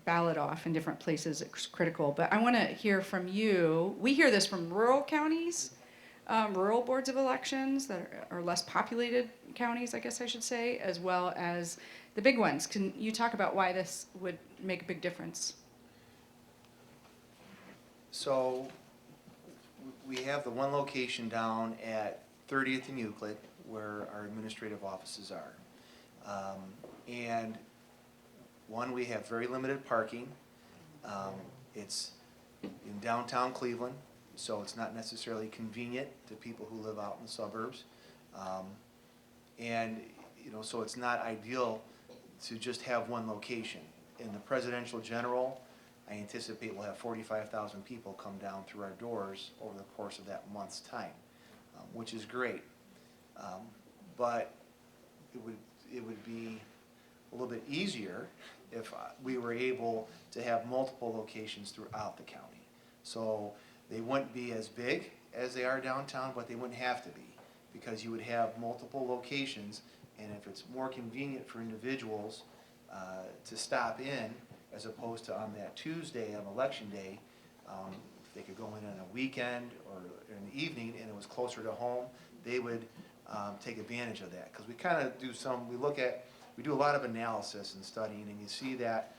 Speaker 5: ballot off in different places is critical. But I want to hear from you. We hear this from rural counties, rural boards of elections that are less populated counties, I guess I should say, as well as the big ones. Can you talk about why this would make a big difference?
Speaker 6: So we have the one location down at 30th and Euclid where our administrative offices are. And one, we have very limited parking. It's in downtown Cleveland, so it's not necessarily convenient to people who live out in the suburbs. And, so it's not ideal to just have one location. In the presidential general, I anticipate we'll have 45,000 people come down through our doors over the course of that month's time, which is great. But it would be a little bit easier if we were able to have multiple locations throughout the county. So they wouldn't be as big as they are downtown, but they wouldn't have to be, because you would have multiple locations, and if it's more convenient for individuals to stop in as opposed to on that Tuesday on election day, if they could go in on a weekend or in the evening and it was closer to home, they would take advantage of that. Because we kind of do we do a lot of analysis and studying, and you see that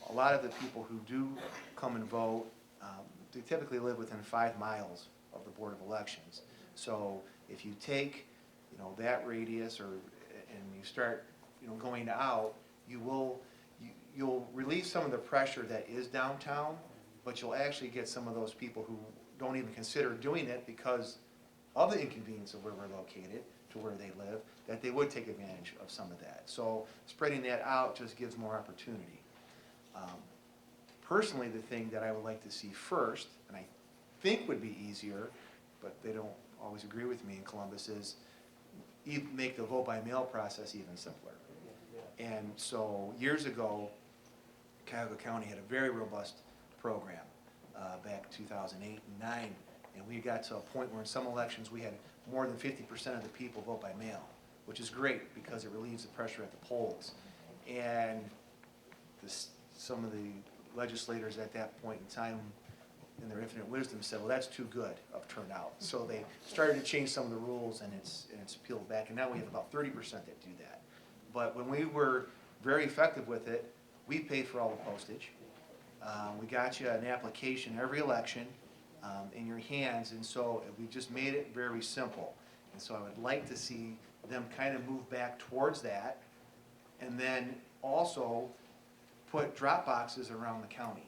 Speaker 6: a lot of the people who do come and vote, they typically live within 5 miles of the Board of Elections. So if you take, that radius and you start, going out, you'll relieve some of the pressure that is downtown, but you'll actually get some of those people who don't even consider doing it because of the inconvenience of where we're located to where they live, that they would take advantage of some of that. So spreading that out just gives more opportunity. Personally, the thing that I would like to see first, and I think would be easier, but they don't always agree with me in Columbus, is make the vote by mail process even simpler. And so years ago, Cuyahoga County had a very robust program back 2008 and 2009, and we got to a point where in some elections we had more than 50% of the people vote by mail, which is great because it relieves the pressure at the polls. And some of the legislators at that point in time, in their infinite wisdom, said, well, that's too good of turnout. So they started to change some of the rules, and it's peeled back, and now we have about 30% that do that. But when we were very effective with it, we paid for all the postage. We got you an application every election in your hands, and so we just made it very simple. And so I would like to see them kind of move back towards that, and then also put drop boxes around the county.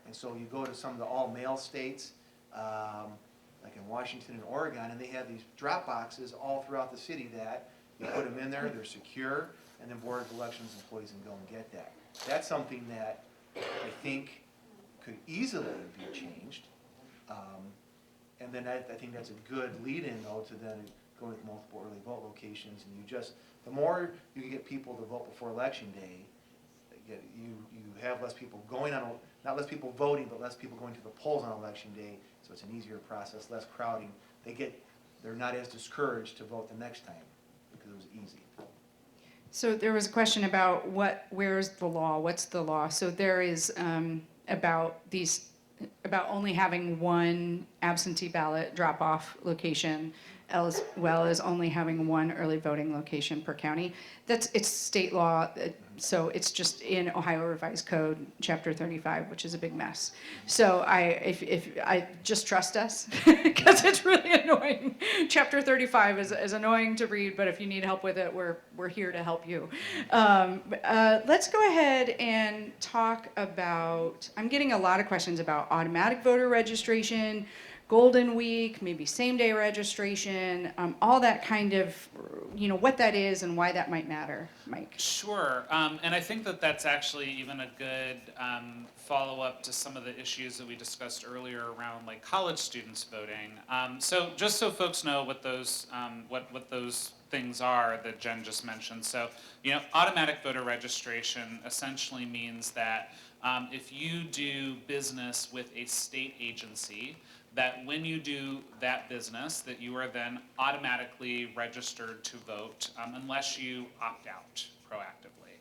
Speaker 6: And so you go to some of the all-mail states, like in Washington and Oregon, and they have these drop boxes all throughout the city that you put them in there, they're secure, and then Board of Elections employees can go and get that. That's something that I think could easily be changed. And then I think that's a good lead-in though to then going with multiple early vote locations, and the more you can get people to vote before Election Day, you have less people going on, not less people voting, but less people going to the polls on Election Day, so it's an easier process, less crowding. They're not as discouraged to vote the next time because it was easy.
Speaker 5: So there was a question about where's the law? What's the law? So there is about only having one absentee ballot drop-off location, as well as only having one early voting location per county. It's state law, so it's just in Ohio Revised Code, Chapter 35, which is a big mess. So if I just trust us, because it's really annoying. Chapter 35 is annoying to read, but if you need help with it, we're here to help you. Let's go ahead and talk about. I'm getting a lot of questions about automatic voter registration, Golden Week, maybe same-day registration, all that kind of, what that is and why that might matter. Mike?
Speaker 4: Sure, and I think that that's actually even a good follow-up to some of the issues that we discussed earlier around like college students voting. So just so folks know what those what those things are that Jen just mentioned. So automatic voter registration essentially means that if you do business with a state agency, that when you do that business, that you are then automatically registered to vote unless you opt out proactively.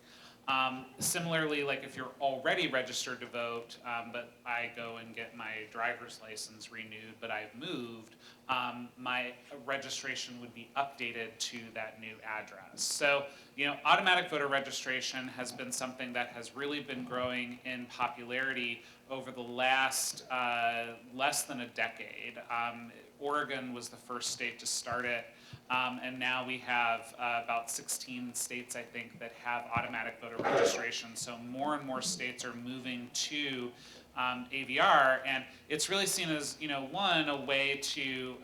Speaker 4: Similarly, like if you're already registered to vote, but I go and get my driver's license renewed, but I've moved, my registration would be updated to that new address. So, automatic voter registration has been something that has really been growing in popularity over the last less than a decade. Oregon was the first state to start it, and now we have about 16 states, I think, that have automatic voter registration. So more and more states are moving to AVR, and it's really seen as, one, a way to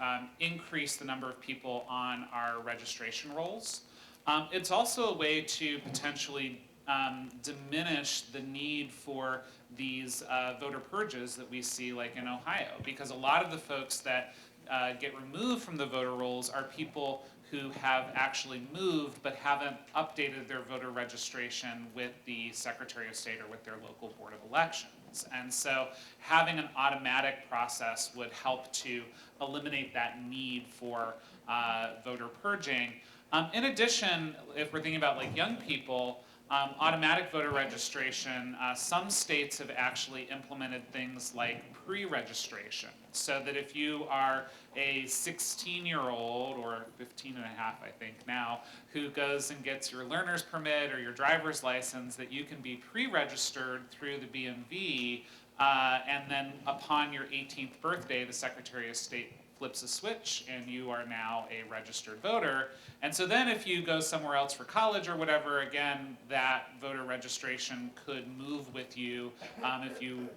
Speaker 4: increase the number of people on our registration rolls. It's also a way to potentially diminish the need for these voter purges that we see like in Ohio, because a lot of the folks that get removed from the voter rolls are people who have actually moved but haven't updated their voter registration with the Secretary of State or with their local Board of Elections. And so having an automatic process would help to eliminate that need for voter purging. In addition, if we're thinking about like young people, automatic voter registration, some states have actually implemented things like pre-registration, so that if you are a 16-year-old or 15 and a half, I think now, who goes and gets your learner's permit or your driver's license, that you can be pre-registered through the BMV, and then upon your 18th birthday, the Secretary of State flips a switch and you are now a registered voter. And so then if you go somewhere else for college or whatever, again, that voter registration could move with you. If you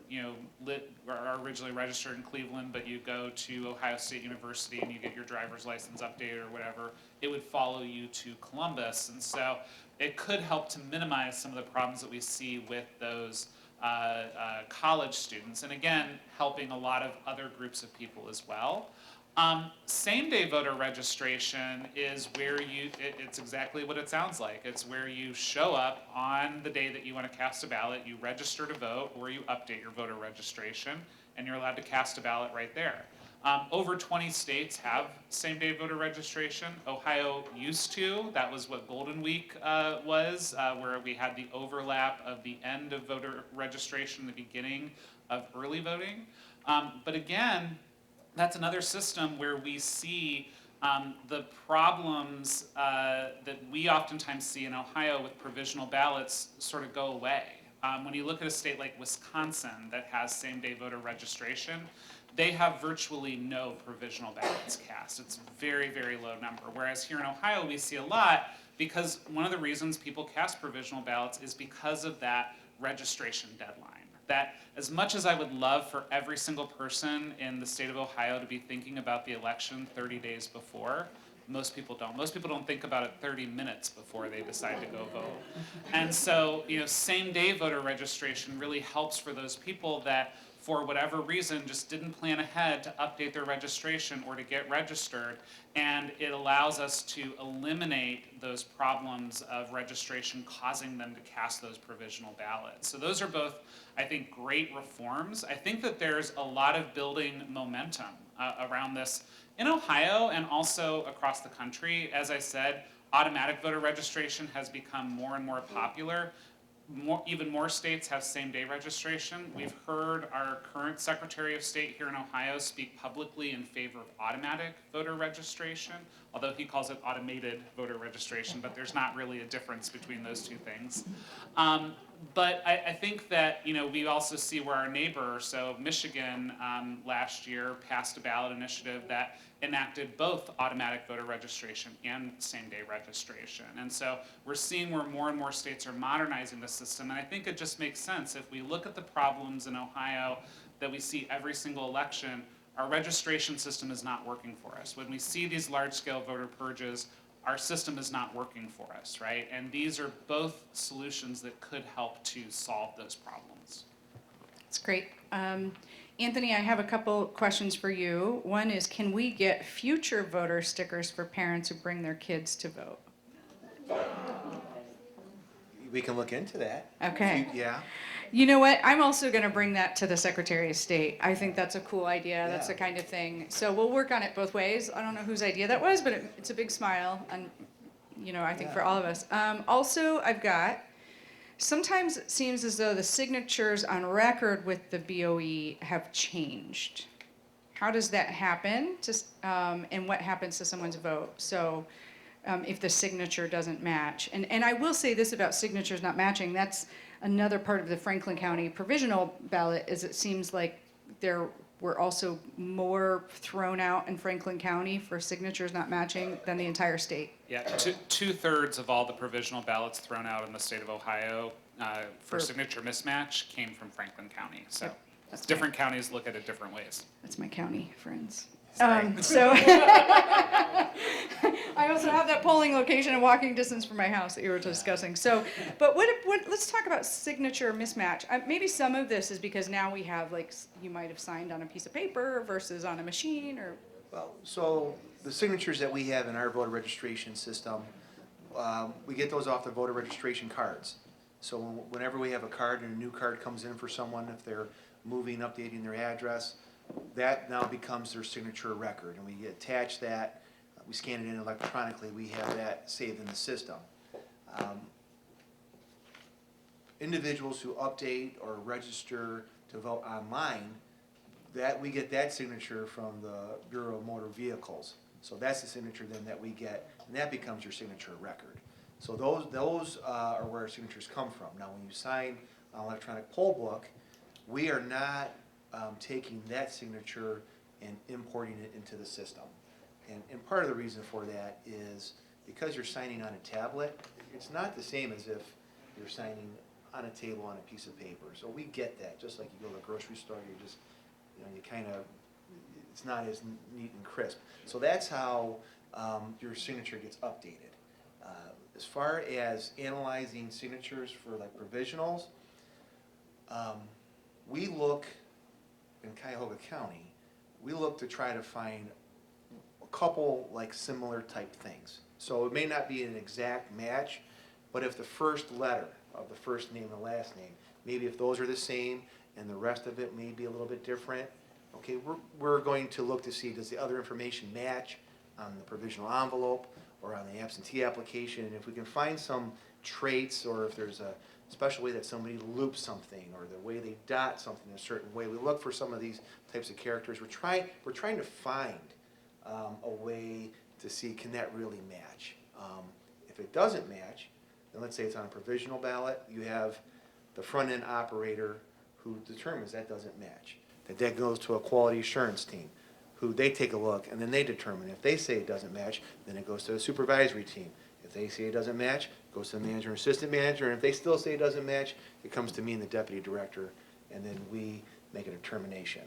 Speaker 4: are originally registered in Cleveland, but you go to Ohio State University and you get your driver's license updated or whatever, it would follow you to Columbus. And so it could help to minimize some of the problems that we see with those college students, and again, helping a lot of other groups of people as well. Same-day voter registration is where it's exactly what it sounds like. It's where you show up on the day that you want to cast a ballot, you register to vote, or you update your voter registration, and you're allowed to cast a ballot right there. Over 20 states have same-day voter registration. Ohio used to. That was what Golden Week was, where we had the overlap of the end of voter registration, the beginning of early voting. But again, that's another system where we see the problems that we oftentimes see in Ohio with provisional ballots sort of go away. When you look at a state like Wisconsin that has same-day voter registration, they have virtually no provisional ballots cast. It's a very, very low number. Whereas here in Ohio, we see a lot because one of the reasons people cast provisional ballots is because of that registration deadline. That as much as I would love for every single person in the state of Ohio to be thinking about the election 30 days before, most people don't. Most people don't think about it 30 minutes before they decide to go vote. And so, same-day voter registration really helps for those people that, for whatever reason, just didn't plan ahead to update their registration or to get registered. And it allows us to eliminate those problems of registration causing them to cast those provisional ballots. So those are both, I think, great reforms. I think that there's a lot of building momentum around this in Ohio and also across the country. As I said, automatic voter registration has become more and more popular. Even more states have same-day registration. We've heard our current Secretary of State here in Ohio speak publicly in favor of automatic voter registration, although he calls it automated voter registration, but there's not really a difference between those two things. But I think that, we also see where our neighbor, so Michigan last year passed a ballot initiative that enacted both automatic voter registration and same-day registration. And so we're seeing where more and more states are modernizing the system, and I think it just makes sense. If we look at the problems in Ohio that we see every single election, our registration system is not working for us. When we see these large-scale voter purges, our system is not working for us, right? And these are both solutions that could help to solve those problems.
Speaker 5: That's great. Anthony, I have a couple questions for you. One is, can we get future voter stickers for parents who bring their kids to vote?
Speaker 6: We can look into that.
Speaker 5: Okay.
Speaker 6: Yeah.
Speaker 5: You know what? I'm also going to bring that to the Secretary of State. I think that's a cool idea. That's
Speaker 6: Yeah.
Speaker 5: the kind of thing. So we'll work on it both ways. I don't know whose idea that was, but it's a big smile, and I think for all of us. Also, I've got. Sometimes it seems as though the signatures on record with the BOE have changed. How does that happen? And what happens to someone's vote? So if the signature doesn't match. And I will say this about signatures not matching. That's another part of the Franklin County provisional ballot, is it seems like there were also more thrown out in Franklin County for signatures not matching than the entire state.
Speaker 4: Yeah, two-thirds of all the provisional ballots thrown out in the state of Ohio for signature mismatch came from Franklin County. So
Speaker 5: That's
Speaker 4: different counties look at it different ways.
Speaker 5: That's my county, friends.
Speaker 6: Sorry.
Speaker 5: So I also have that polling location in walking distance from my house that you were discussing. So, but let's talk about signature mismatch. Maybe some of this is because now we have, like, you might have signed on a piece of paper versus on a machine, or.
Speaker 6: Well, so the signatures that we have in our voter registration system, we get those off the voter registration cards. So whenever we have a card and a new card comes in for someone, if they're moving, updating their address, that now becomes their signature record, and we attach that, we scan it in electronically, we have that saved in the system. Individuals who update or register to vote online, that we get that signature from the Bureau of Motor Vehicles. So that's the signature then that we get, and that becomes your signature record. So those are where our signatures come from. Now, when you sign an electronic poll book, we are not taking that signature and importing it into the system. And part of the reason for that is because you're signing on a tablet, it's not the same as if you're signing on a table on a piece of paper. So we get that, just like you go to the grocery store, you just, you kind of, it's not as neat and crisp. So that's how your signature gets updated. As far as analyzing signatures for like provisionals, we look in Cuyahoga County, we look to try to find a couple like similar type things. So it may not be an exact match, but if the first letter of the first name and the last name, maybe if those are the same and the rest of it may be a little bit different, okay, we're going to look to see, does the other information match on the provisional envelope or on the absentee application, and if we can find some traits, or if there's a special way that somebody loops something, or the way they dot something a certain way, we look for some of these types of characters. We're trying to find a way to see, can that really match? If it doesn't match, then let's say it's on a provisional ballot, you have the front-end operator who determines that doesn't match. That goes to a quality assurance team, who they take a look, and then they determine. If they say it doesn't match, then it goes to the supervisory team. If they say it doesn't match, it goes to the manager and assistant manager, and if they still say it doesn't match, it comes to me and the deputy director, and then we make a determination.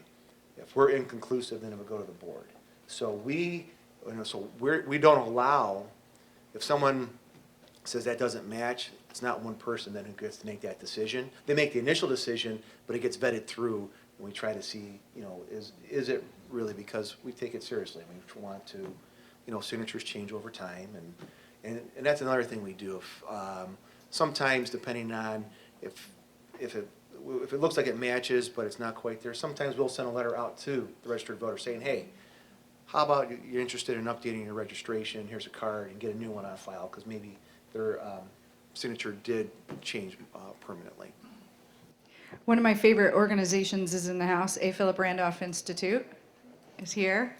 Speaker 6: If we're inconclusive, then it would go to the board. So we don't allow, if someone says that doesn't match, it's not one person then who gets to make that decision. They make the initial decision, but it gets vetted through, and we try to see, is it really, because we take it seriously. We want to, signatures change over time, and that's another thing we do. Sometimes, depending on if it looks like it matches, but it's not quite there, sometimes we'll send a letter out to the registered voter saying, hey, how about you're interested in updating your registration, here's a card, and get a new one on file, because maybe their signature did change permanently.
Speaker 5: One of my favorite organizations is in the house. A. Philip Randolph Institute is here.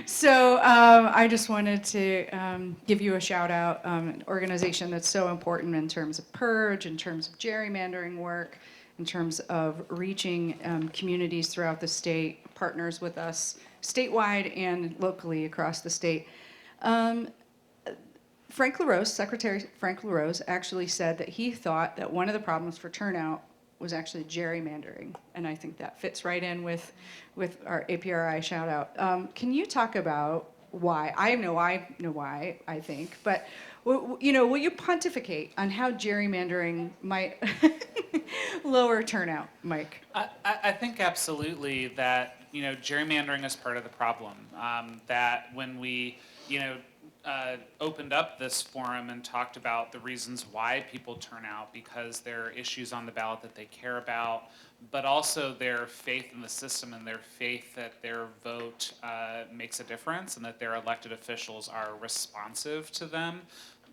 Speaker 5: So I just wanted to give you a shout out, an organization that's so important in terms of purge, in terms of gerrymandering work, in terms of reaching communities throughout the state, partners with us statewide and locally across the state. Frank LaRose, Secretary Frank LaRose, actually said that he thought that one of the problems for turnout was actually gerrymandering, and I think that fits right in with our APRI shout out. Can you talk about why? I know why, I think, but will you pontificate on how gerrymandering might lower turnout, Mike?
Speaker 4: I think absolutely that gerrymandering is part of the problem. That when we opened up this forum and talked about the reasons why people turn out, because there are issues on the ballot that they care about, but also their faith in the system and their faith that their vote makes a difference and that their elected officials are responsive to them,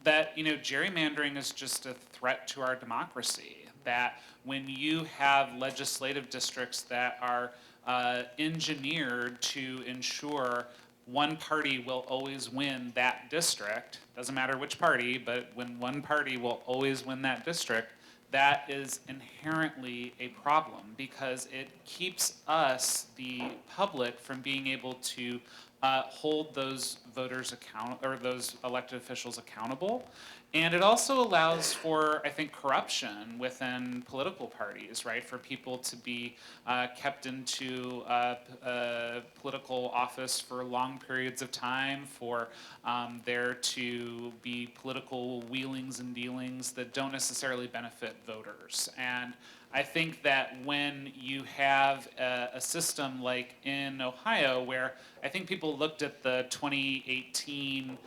Speaker 4: that gerrymandering is just a threat to our democracy. That when you have legislative districts that are engineered to ensure one party will always win that district, doesn't matter which party, but when one party will always win that district, that is inherently a problem, because it keeps us, the public, from being able to hold those voters or those elected officials accountable. And it also allows for, I think, corruption within political parties, right? For people to be kept into political office for long periods of time, for there to be political wheelings and dealings that don't necessarily benefit voters. And I think that when you have a system like in Ohio, where I think people looked at the 2018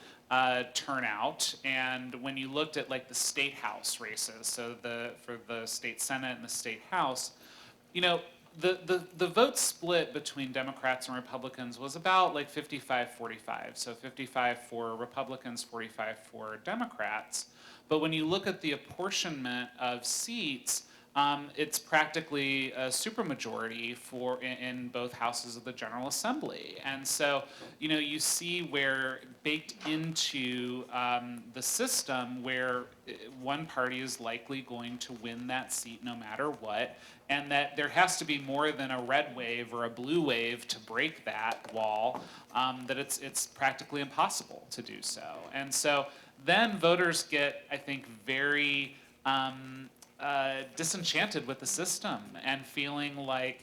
Speaker 4: turnout, and when you looked at like the state house races, so for the state senate and the state house, the vote split between Democrats and Republicans was about like 55-45. So 55 for Republicans, 45 for Democrats. But when you look at the apportionment of seats, it's practically a supermajority in both houses of the General Assembly. And so, you see where baked into the system where one party is likely going to win that seat no matter what, and that there has to be more than a red wave or a blue wave to break that wall, that it's practically impossible to do so. And so then voters get, I think, very disenchanted with the system and feeling like,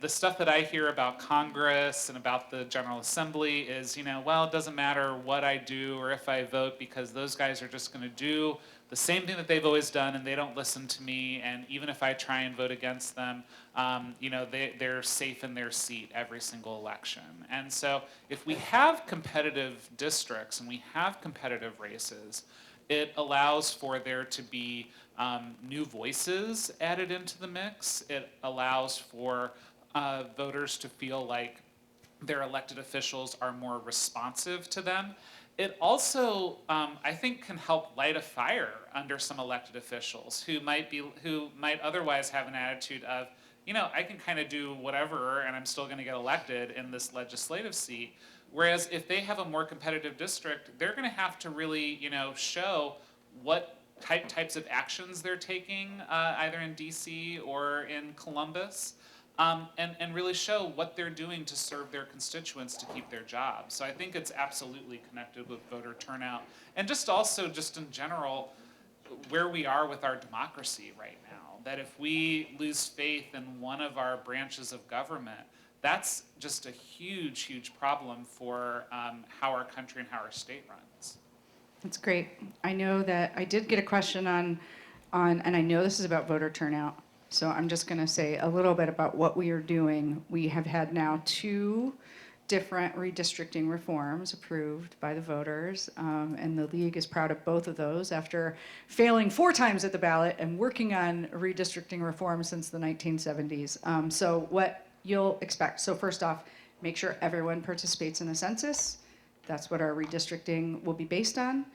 Speaker 4: the stuff that I hear about Congress and about the General Assembly is, well, it doesn't matter what I do or if I vote, because those guys are just going to do the same thing that they've always done, and they don't listen to me, and even if I try and vote against them, they're safe in their seat every single election. And so if we have competitive districts and we have competitive races, it allows for there to be new voices added into the mix. It allows for voters to feel like their elected officials are more responsive to them. It also, I think, can help light a fire under some elected officials who might otherwise have an attitude of, I can kind of do whatever and I'm still going to get elected in this legislative seat. Whereas if they have a more competitive district, they're going to have to really, show what types of actions they're taking, either in DC or in Columbus, and really show what they're doing to serve their constituents to keep their jobs. So I think it's absolutely connected with voter turnout, and just also just in general, where we are with our democracy right now. That if we lose faith in one of our branches of government, that's just a huge, huge problem for how our country and how our state runs.
Speaker 5: That's great. I know that I did get a question on, and I know this is about voter turnout, so I'm just going to say a little bit about what we are doing. We have had now 2 different redistricting reforms approved by the voters, and the League is proud of both of those after failing 4 times at the ballot and working on redistricting reform since the 1970s. So what you'll expect. So first off, make sure everyone participates in the census. That's what our redistricting will be based on.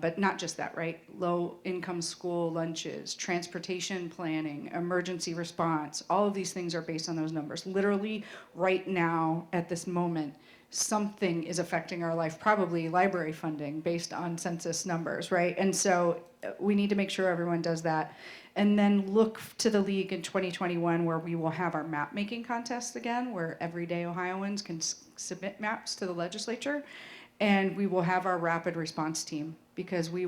Speaker 5: But not just that, right? Low-income school lunches, transportation planning, emergency response, all of these things are based on those numbers. Literally, right now, at this moment, something is affecting our life, probably library funding based on census numbers, right? And so we need to make sure everyone does that. And then look to the League in 2021 where we will have our map making contest again, where everyday Ohioans can submit maps to the legislature. And we will have our rapid response team because we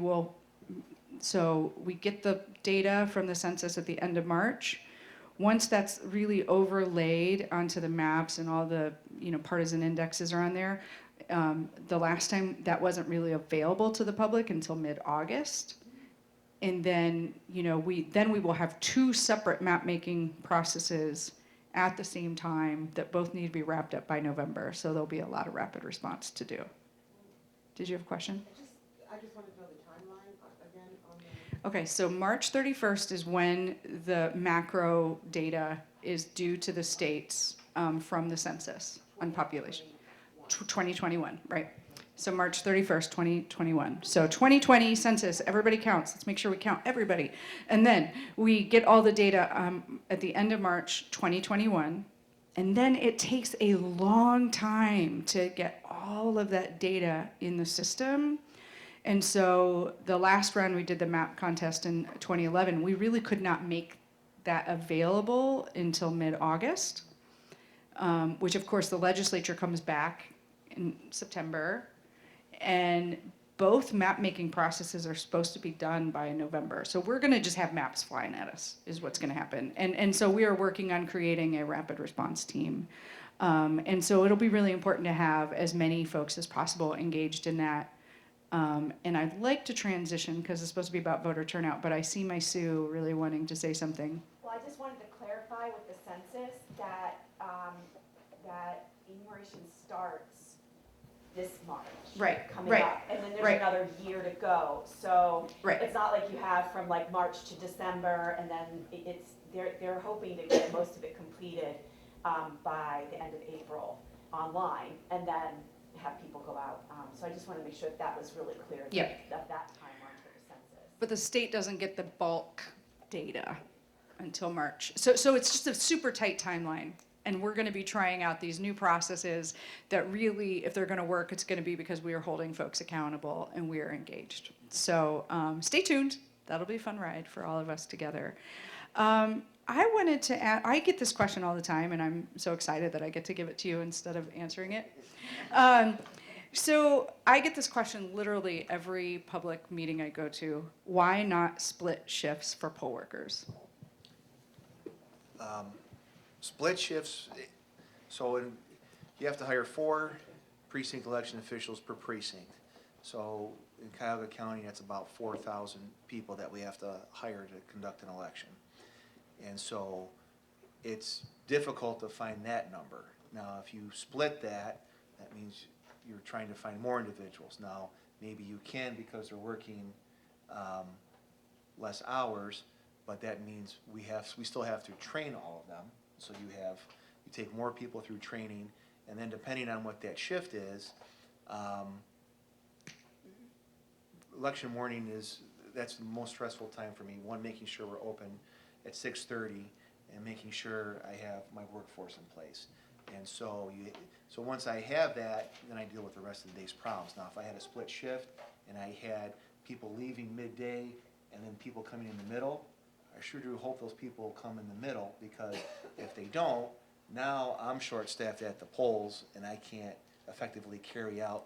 Speaker 5: get the data from the census at the end of March. Once that's really overlaid onto the maps and all the partisan indexes are on there, the last time that wasn't really available to the public until mid-August. And then we will have 2 separate map making processes at the same time that both need to be wrapped up by November. So there'll be a lot of rapid response to do. Did you have a question?
Speaker 7: I just wanted to know the timeline again on the...
Speaker 5: Okay, so March 31st is when the macro data is due to the states from the census on population. 2021, right. So March 31st, 2021. So 2020 census, everybody counts. Let's make sure we count everybody. And then we get all the data at the end of March 2021. And then it takes a long time to get all of that data in the system. And so the last round we did the map contest in 2011, we really could not make that available until mid-August, which of course the legislature comes back in September. And both map making processes are supposed to be done by November. So we're gonna just have maps flying at us is what's gonna happen. And so we are working on creating a rapid response team. And so it'll be really important to have as many folks as possible engaged in that. And I'd like to transition because it's supposed to be about voter turnout, but I see my Sue really wanting to say something.
Speaker 8: Well, I just wanted to clarify with the census that, that enumeration starts this March.
Speaker 5: Right,
Speaker 8: Coming
Speaker 5: right,
Speaker 8: up, and then there's
Speaker 5: right.
Speaker 8: another year to go. So
Speaker 5: Right.
Speaker 8: it's not like you have from like March to December, and then they're hoping to get most of it completed by the end of April online, and then have people go out. So I just want to make sure that was really clear.
Speaker 5: Yeah.
Speaker 8: That timeline for the census.
Speaker 5: But the state doesn't get the bulk data until March. So it's just a super tight timeline. And we're going to be trying out these new processes that really, if they're going to work, it's going to be because we are holding folks accountable and we are engaged. So stay tuned. That'll be a fun ride for all of us together. I wanted to add, I get this question all the time, and I'm so excited that I get to give it to you instead of answering it. So I get this question literally every public meeting I go to. Why not split shifts for poll workers?
Speaker 6: Split shifts, so you have to hire 4 precinct election officials per precinct. So in Cuyahoga County, that's about 4,000 people that we have to hire to conduct an election. And so it's difficult to find that number. Now, if you split that, that means you're trying to find more individuals. Now, maybe you can because they're working less hours, but that means we still have to train all of them. So you take more people through training, and then depending on what that shift is, election morning that's the most stressful time for me. One, making sure we're open at 6:30 and making sure I have my workforce in place. And so once I have that, then I deal with the rest of the day's problems. Now, if I had a split shift and I had people leaving midday and then people coming in the middle, I sure do hope those people will come in the middle, because if they don't, now I'm short-staffed at the polls, and I can't effectively carry out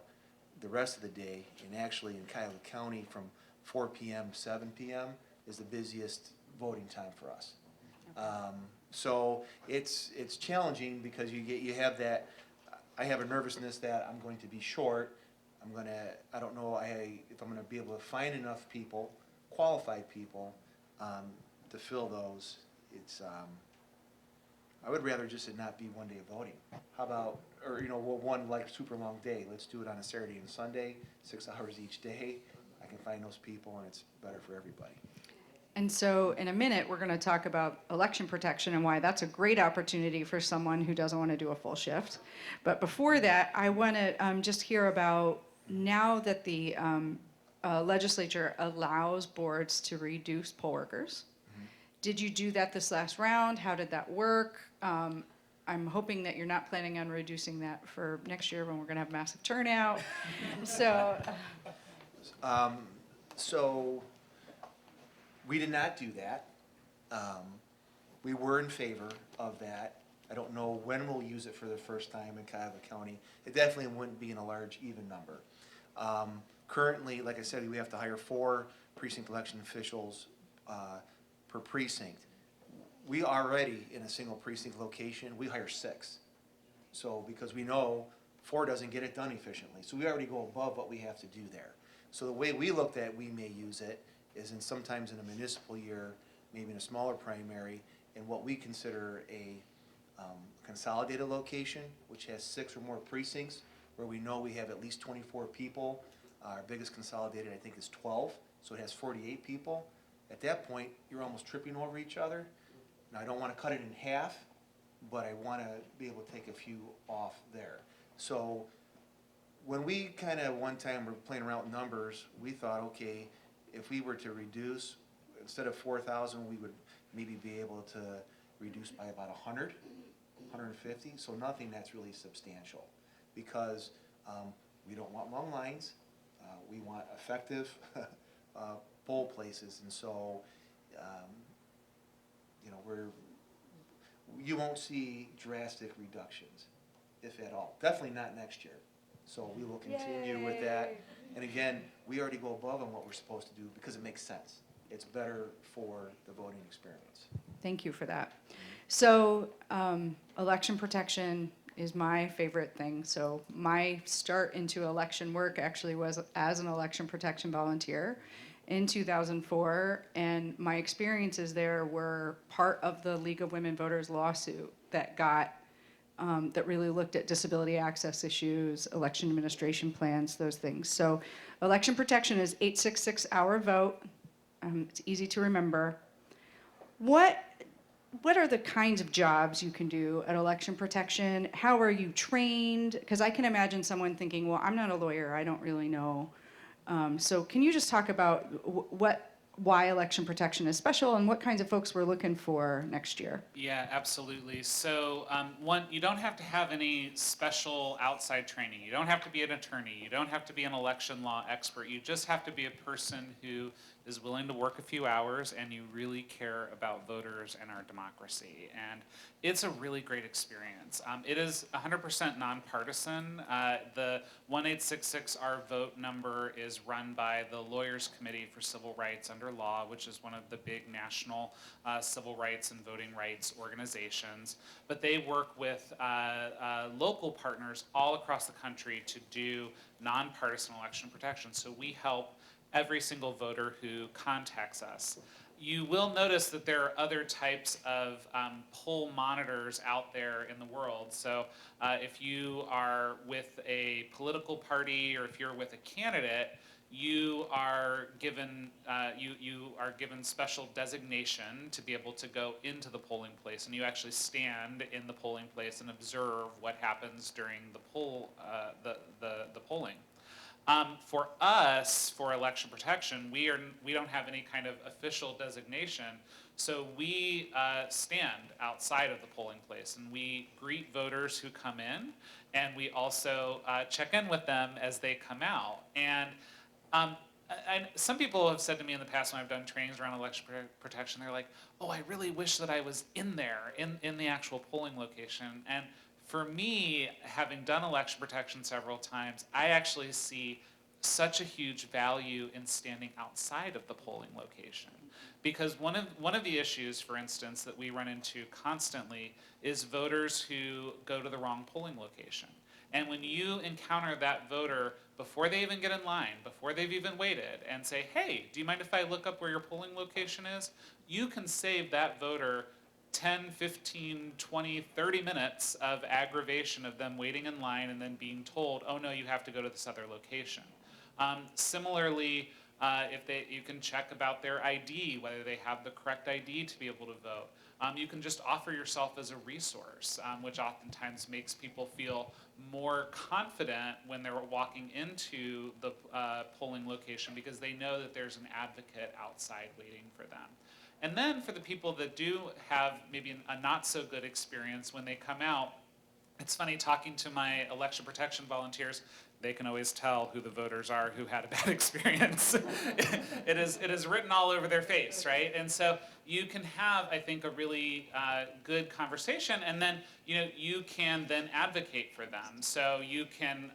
Speaker 6: the rest of the day. And actually, in Cuyahoga County, from 4 p.m. to 7 p.m. is the busiest voting time for us. So it's challenging, because you have that, I have a nervousness that I'm going to be short. I don't know if I'm gonna be able to find enough people, qualified people, to fill those. I would rather just it not be one day of voting. How about, or one like super long day, let's do it on a Saturday and Sunday, 6 hours each day. I can find those people, and it's better for everybody.
Speaker 5: And so in a minute, we're going to talk about election protection and why that's a great opportunity for someone who doesn't want to do a full shift. But before that, I want to just hear about, now that the legislature allows boards to reduce poll workers. Did you do that this last round? How did that work? I'm hoping that you're not planning on reducing that for next year, when we're going to have massive turnout. So.
Speaker 6: So we did not do that. We were in favor of that. I don't know when we'll use it for the first time in Cuyahoga County. It definitely wouldn't be in a large, even number. Currently, like I said, we have to hire 4 precinct election officials per precinct. We already, in a single precinct location, we hire 6. So, because we know 4 doesn't get it done efficiently. So we already go above what we have to do there. So the way we looked at we may use it is sometimes in a municipal year, maybe in a smaller primary, in what we consider a consolidated location, which has 6 or more precincts, where we know we have at least 24 people. Our biggest consolidated, I think, is 12, so it has 48 people. At that point, you're almost tripping over each other. Now, I don't want to cut it in half, but I want to be able to take a few off there. So when we kind of one time were playing around with numbers, we thought, okay, if we were to reduce, instead of 4,000, we would maybe be able to reduce by about 100, 150, so nothing that's really substantial, because we don't want long lines, we want effective poll places, and so you won't see drastic reductions, if at all. Definitely not next year. So we will continue with that. And again, we already go above on what we're supposed to do, because it makes sense. It's better for the voting experience.
Speaker 5: Thank you for that. So election protection is my favorite thing. So my start into election work actually was as an election protection volunteer in 2004, and my experiences there were part of the League of Women Voters lawsuit that that really looked at disability access issues, election administration plans, those things. So election protection is 866-hour vote. It's easy to remember. What are the kinds of jobs you can do at election protection? How are you trained? Because I can imagine someone thinking, well, I'm not a lawyer, I don't really know. So can you just talk about why election protection is special, and what kinds of folks we're looking for next year?
Speaker 4: Yeah, absolutely. So one, you don't have to have any special outside training. You don't have to be an attorney. You don't have to be an election law expert. You just have to be a person who is willing to work a few hours, and you really care about voters and our democracy. And it's a really great experience. It is 100% nonpartisan. The 1866-our vote number is run by the Lawyers Committee for Civil Rights under Law, which is one of the big national civil rights and voting rights organizations. But they work with local partners all across the country to do nonpartisan election protection. So we help every single voter who contacts us. You will notice that there are other types of poll monitors out there in the world. So if you are with a political party, or if you're with a candidate, you are given special designation to be able to go into the polling place, and you actually stand in the polling place and observe what happens during the polling. For us, for election protection, we don't have any kind of official designation, so we stand outside of the polling place, and we greet voters who come in, and we also check in with them as they come out. And some people have said to me in the past when I've done trainings around election protection, they're like, oh, I really wish that I was in there, in the actual polling location. And for me, having done election protection several times, I actually see such a huge value in standing outside of the polling location. Because one of the issues, for instance, that we run into constantly is voters who go to the wrong polling location. And when you encounter that voter before they even get in line, before they've even waited, and say, hey, do you mind if I look up where your polling location is? You can save that voter 10, 15, 20, 30 minutes of aggravation of them waiting in line and then being told, oh no, you have to go to this other location. Similarly, you can check about their ID, whether they have the correct ID to be able to vote. You can just offer yourself as a resource, which oftentimes makes people feel more confident when they're walking into the polling location because they know that there's an advocate outside waiting for them. And then for the people that do have maybe a not so good experience when they come out, it's funny talking to my election protection volunteers, they can always tell who the voters are who had a bad experience. It is written all over their face, right? And so you can have, I think, a really good conversation, and then you can then advocate for them. So you can,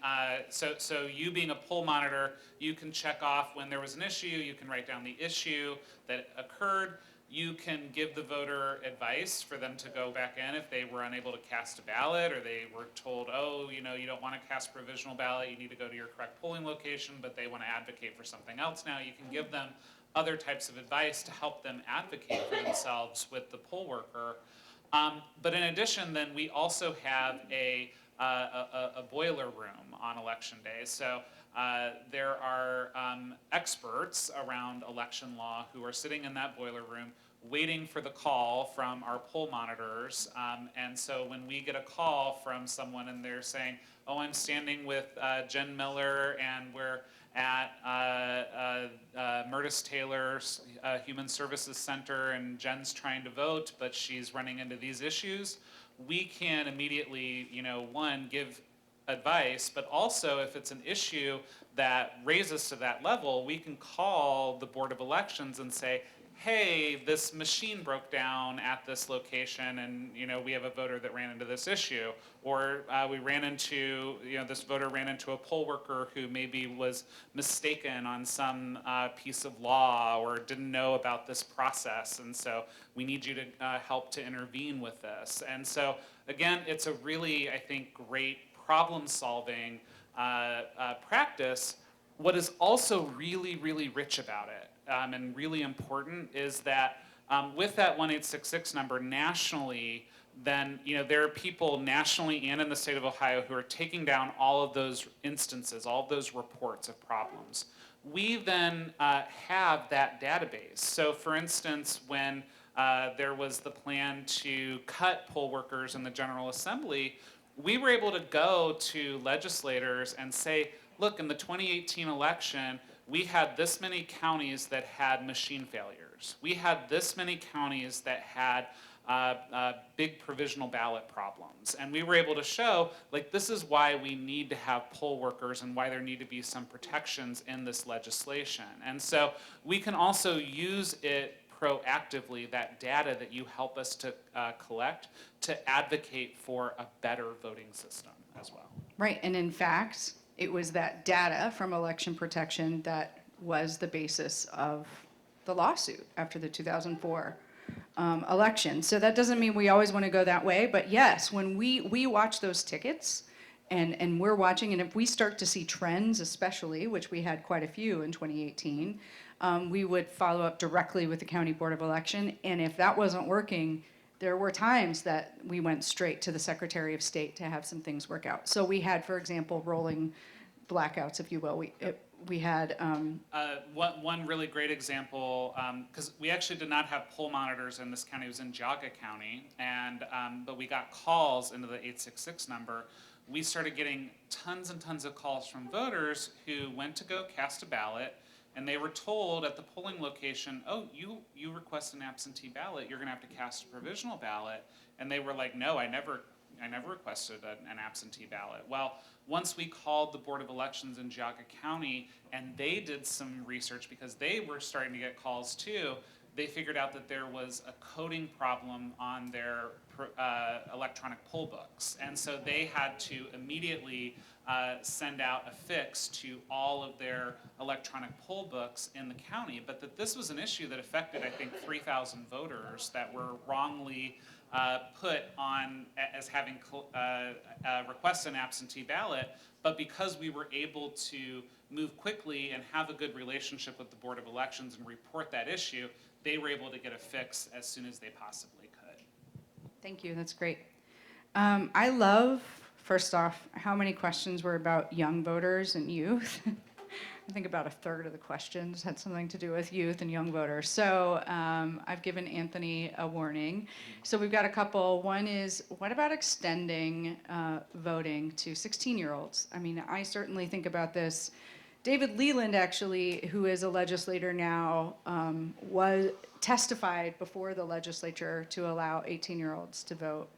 Speaker 4: so you being a poll monitor, you can check off when there was an issue. You can write down the issue that occurred. You can give the voter advice for them to go back in if they were unable to cast a ballot, or they were told, oh, you don't want to cast a provisional ballot, you need to go to your correct polling location, but they want to advocate for something else now. You can give them other types of advice to help them advocate for themselves with the poll worker. But in addition, then we also have a boiler room on election day. So there are experts around election law who are sitting in that boiler room waiting for the call from our poll monitors. And so when we get a call from someone and they're saying, oh, I'm standing with Jen Miller and we're at Murtis Taylor's Human Services Center and Jen's trying to vote, but she's running into these issues, we can immediately, one, give advice, but also if it's an issue that raises to that level, we can call the Board of Elections and say, hey, this machine broke down at this location and we have a voter that ran into this issue. Or we ran into, this voter ran into a poll worker who maybe was mistaken on some piece of law or didn't know about this process. And so we need you to help to intervene with this. And so again, it's a really, I think, great problem-solving practice. What is also really, really rich about it and really important is that with that 1866 number nationally, then there are people nationally and in the state of Ohio who are taking down all of those instances, all of those reports of problems. We then have that database. So for instance, when there was the plan to cut poll workers in the General Assembly, we were able to go to legislators and say, look, in the 2018 election, we had this many counties that had machine failures. We had this many counties that had big provisional ballot problems. And we were able to show, this is why we need to have poll workers and why there need to be some protections in this legislation. And so we can also use it proactively, that data that you help us to collect, to advocate for a better voting system as well.
Speaker 5: Right, and in fact, it was that data from election protection that was the basis of the lawsuit after the 2004 election. So that doesn't mean we always want to go that way, but yes, when we watch those tickets and we're watching, and if we start to see trends especially, which we had quite a few in 2018, we would follow up directly with the County Board of Election, and if that wasn't working, there were times that we went straight to the Secretary of State to have some things work out. So we had, for example, rolling blackouts, if you will. We had
Speaker 4: one really great example, because we actually did not have poll monitors in this county. It was in Cuyahoga County, and but we got calls into the 866 number. We started getting tons and tons of calls from voters who went to go cast a ballot, and they were told at the polling location, oh, you request an absentee ballot, you're gonna have to cast a provisional ballot. And they were like, no, I never I never requested an absentee ballot. Well, once we called the Board of Elections in Cuyahoga County and they did some research because they were starting to get calls too, they figured out that there was a coding problem on their electronic poll books. And so they had to immediately send out a fix to all of their electronic poll books in the county. But that this was an issue that affected, I think, 3,000 voters that were wrongly put on as having requested an absentee ballot. But because we were able to move quickly and have a good relationship with the Board of Elections and report that issue, they were able to get a fix as soon as they possibly could.
Speaker 5: Thank you, that's great. I love, first off, how many questions were about young voters and youth. I think about a third of the questions had something to do with youth and young voters. So I've given Anthony a warning. So we've got a couple. One is, what about extending voting to 16-year-olds? I mean, I certainly think about this. David Leland, actually, who is a legislator now, was testified before the legislature to allow 18-year-olds to vote.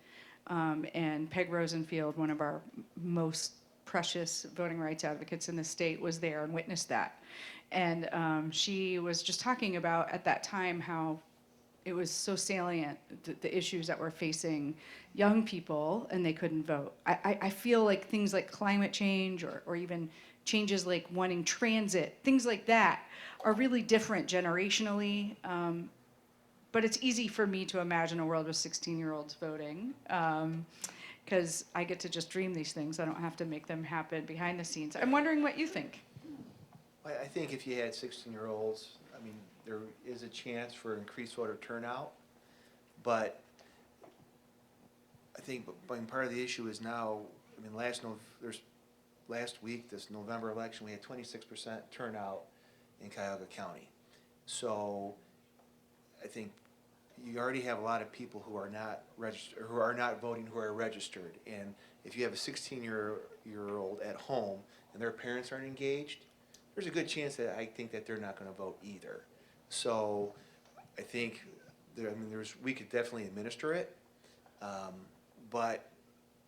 Speaker 5: And Peg Rosenfield, one of our most precious voting rights advocates in the state, was there and witnessed that. And she was just talking about, at that time, how it was so salient, the issues that were facing young people, and they couldn't vote. I feel like things like climate change or even changes like wanting transit, things like that are really different generationally. But it's easy for me to imagine a world with 16-year-olds voting, because I get to just dream these things. I don't have to make them happen behind the scenes. I'm wondering what you think.
Speaker 6: I think if you had 16-year-olds, I mean, there is a chance for increased voter turnout, but I think part of the issue is now, I mean, last week, this November election, we had 26% turnout in Cuyahoga County. So I think you already have a lot of people who are not registered, who are not voting, who are registered. And if you have a 16-year-old at home and their parents aren't engaged, there's a good chance that I think that they're not going to vote either. So I think we could definitely administer it, but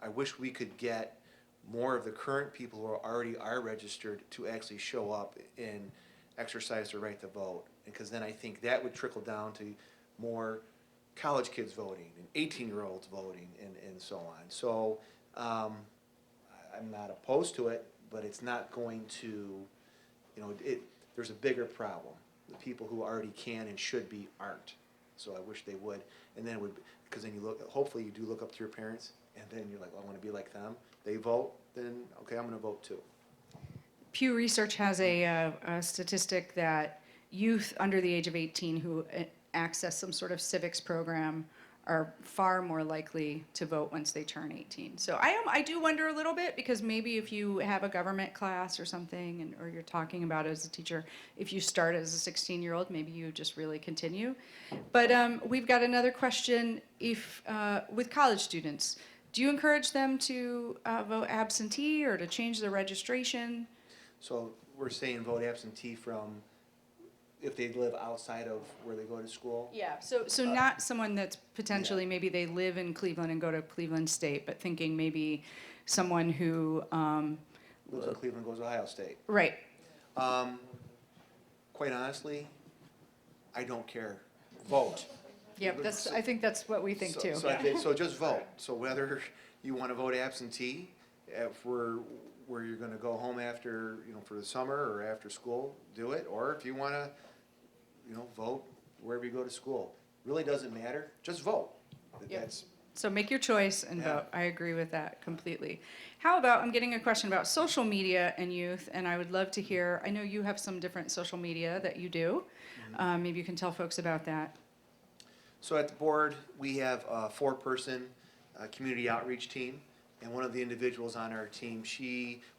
Speaker 6: I wish we could get more of the current people who already are registered to actually show up and exercise their right to vote, because then I think that would trickle down to more college kids voting and 18-year-olds voting and so on. So I'm not opposed to it, but it's not going to, there's a bigger problem. The people who already can and should be aren't. So I wish they would, and then because then you look, hopefully you do look up to your parents, and then you're like, well, I want to be like them. They vote, then okay, I'm going to vote too.
Speaker 5: Pew Research has a statistic that youth under the age of 18 who access some sort of civics program are far more likely to vote once they turn 18. So I do wonder a little bit, because maybe if you have a government class or something, or you're talking about it as a teacher, if you start as a 16-year-old, maybe you just really continue. But we've got another question. If with college students, do you encourage them to vote absentee or to change their registration?
Speaker 6: So we're saying vote absentee from if they live outside of where they go to school?
Speaker 5: Yeah, so not someone that's potentially, maybe they live in Cleveland and go to Cleveland State, but thinking maybe someone who,
Speaker 6: Lives in Cleveland, goes to Ohio State.
Speaker 5: right,
Speaker 6: Quite honestly, I don't care. Vote.
Speaker 5: yep, I think that's what we think
Speaker 6: So-
Speaker 5: too.
Speaker 6: So just vote. So whether you want to vote absentee, where you're going to go home after, for the summer or after school, do it. Or if you want to, vote wherever you go to school. Really doesn't matter. Just vote.
Speaker 5: Yep.
Speaker 6: That's
Speaker 5: So make your choice and
Speaker 6: Yeah.
Speaker 5: vote. I agree with that completely. How about, I'm getting a question about social media and youth, and I would love to hear, I know you have some different social media that you do. Maybe you can tell folks about that.
Speaker 6: So at the board, we have a 4-person community outreach team, and one of the individuals on our team,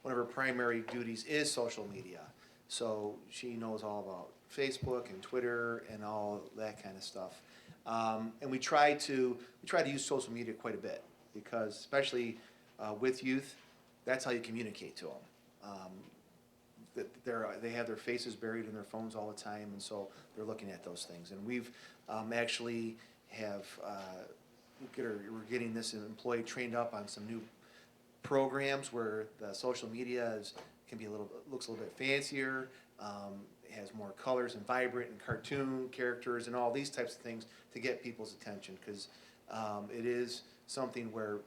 Speaker 6: one of her primary duties is social media. So she knows all about Facebook and Twitter and all that kind of stuff. And we try to use social media quite a bit, because especially with youth, that's how you communicate to them. They have their faces buried in their phones all the time, and so they're looking at those things. And we've actually have we're getting this employee trained up on some new programs where the social media can be looks a little bit fancier, has more colors and vibrant and cartoon characters and all these types of things to get people's attention, because it is something where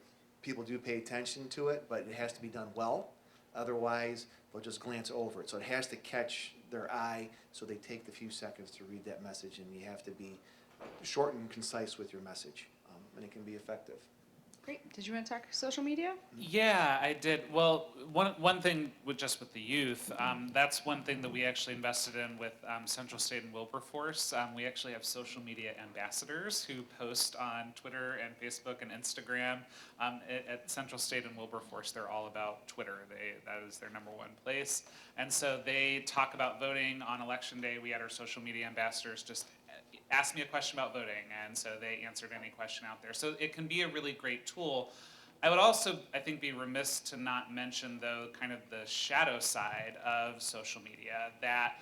Speaker 6: people do pay attention to it, but it has to be done well. Otherwise, they'll just glance over it. So it has to catch their eye, so they take the few seconds to read that message, and you have to be short and concise with your message, and it can be effective.
Speaker 5: Great. Did you want to talk social media?
Speaker 4: Yeah, I did. Well, one thing with the youth, that's one thing that we actually invested in with Central State and Wilberforce. We actually have social media ambassadors who post on Twitter and Facebook and Instagram. At Central State and Wilberforce, they're all about Twitter. That is their number one place. And so they talk about voting on election day. We had our social media ambassadors just ask me a question about voting, and so they answered any question out there. So it can be a really great tool. I would also, I think, be remiss to not mention, though, kind of the shadow side of social media, that,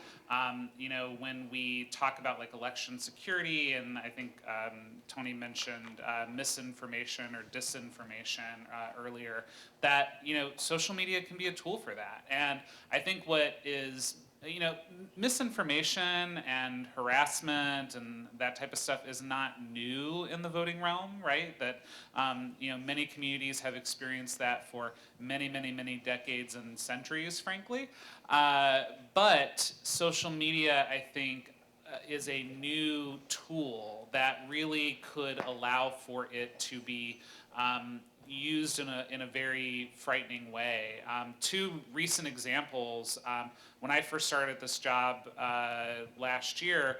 Speaker 4: when we talk about like election security, and I think Tony mentioned misinformation or disinformation earlier, that, social media can be a tool for that. And I think what is misinformation and harassment and that type of stuff is not new in the voting realm, right? That, many communities have experienced that for many, many, many decades and centuries, frankly. But social media, I think, is a new tool that really could allow for it to be used in a very frightening way. Two recent examples. When I first started this job last year,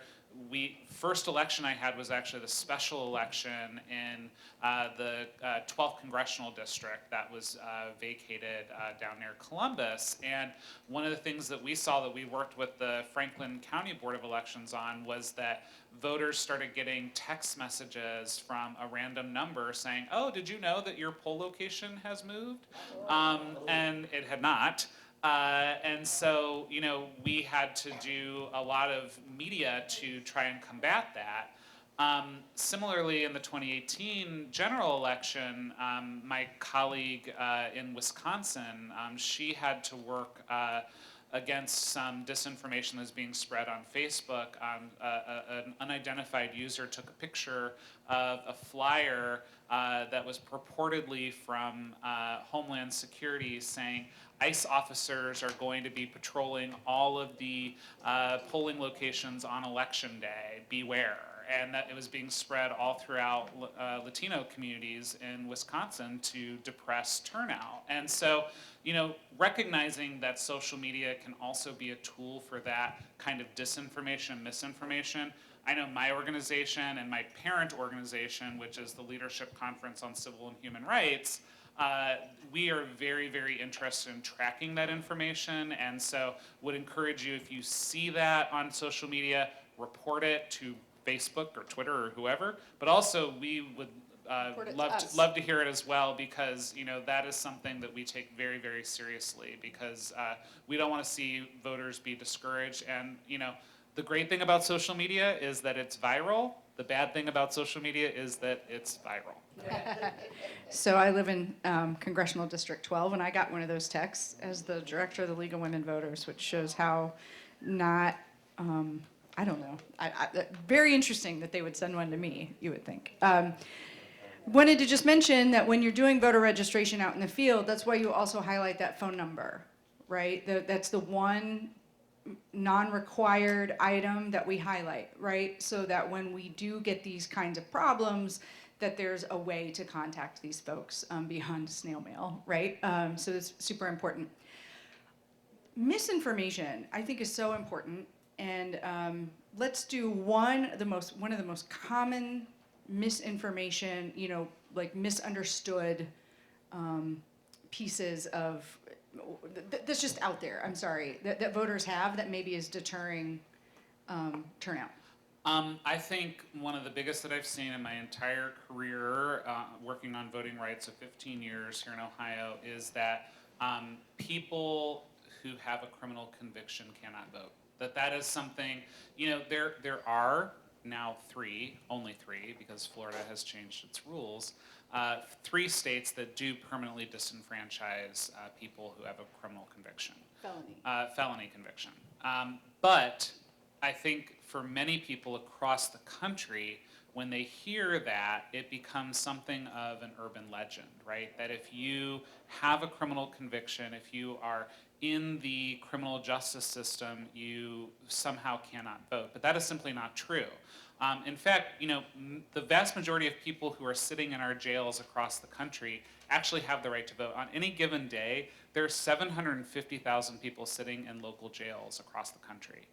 Speaker 4: first election I had was actually the special election in the 12th Congressional District that was vacated down near Columbus. And one of the things that we saw that we worked with the Franklin County Board of Elections on was that voters started getting text messages from a random number saying, "Oh, did you know that your poll location has moved?" And it had not. And so, we had to do a lot of media to try and combat that. Similarly, in the 2018 general election, my colleague in Wisconsin, she had to work against some disinformation that's being spread on Facebook. An unidentified user took a picture of a flyer that was purportedly from Homeland Security saying, ICE officers are going to be patrolling all of the polling locations on election day. Beware. And that it was being spread all throughout Latino communities in Wisconsin to depress turnout. And so, recognizing that social media can also be a tool for that kind of disinformation and misinformation, I know my organization and my parent organization, which is the Leadership Conference on Civil and Human Rights, we are very, very interested in tracking that information, and so would encourage you, if you see that on social media, report it to Facebook or Twitter or whoever, but also we would love to hear it as well, because that is something that we take very, very seriously, because we don't want to see voters be discouraged. And the great thing about social media is that it's viral. The bad thing about social media is that it's viral.
Speaker 5: So I live in Congressional District 12, and I got one of those texts as the director of the League of Women Voters, which shows how not, I don't know, very interesting that they would send one to me, you would think. Wanted to just mention that when you're doing voter registration out in the field, that's why you also highlight that phone number, right? That's the one non-required item that we highlight, right? So that when we do get these kinds of problems, that there's a way to contact these folks beyond snail mail, right? So it's super important. Misinformation, I think, is so important, and let's do one of the most common misinformation, like misunderstood pieces of that's just out there. I'm sorry, that voters have that maybe is deterring turnout.
Speaker 4: I think one of the biggest that I've seen in my entire career working on voting rights of 15 years here in Ohio is that people who have a criminal conviction cannot vote. That is something, there are now only three, because Florida has changed its rules, 3 states that do permanently disenfranchise people who have a criminal conviction. Felony conviction. But I think for many people across the country, when they hear that, it becomes something of an urban legend, right? That if you have a criminal conviction, if you are in the criminal justice system, you somehow cannot vote. But that is simply not true. In fact, the vast majority of people who are sitting in our jails across the country actually have the right to vote. On any given day, there are 750,000 people sitting in local jails across the country.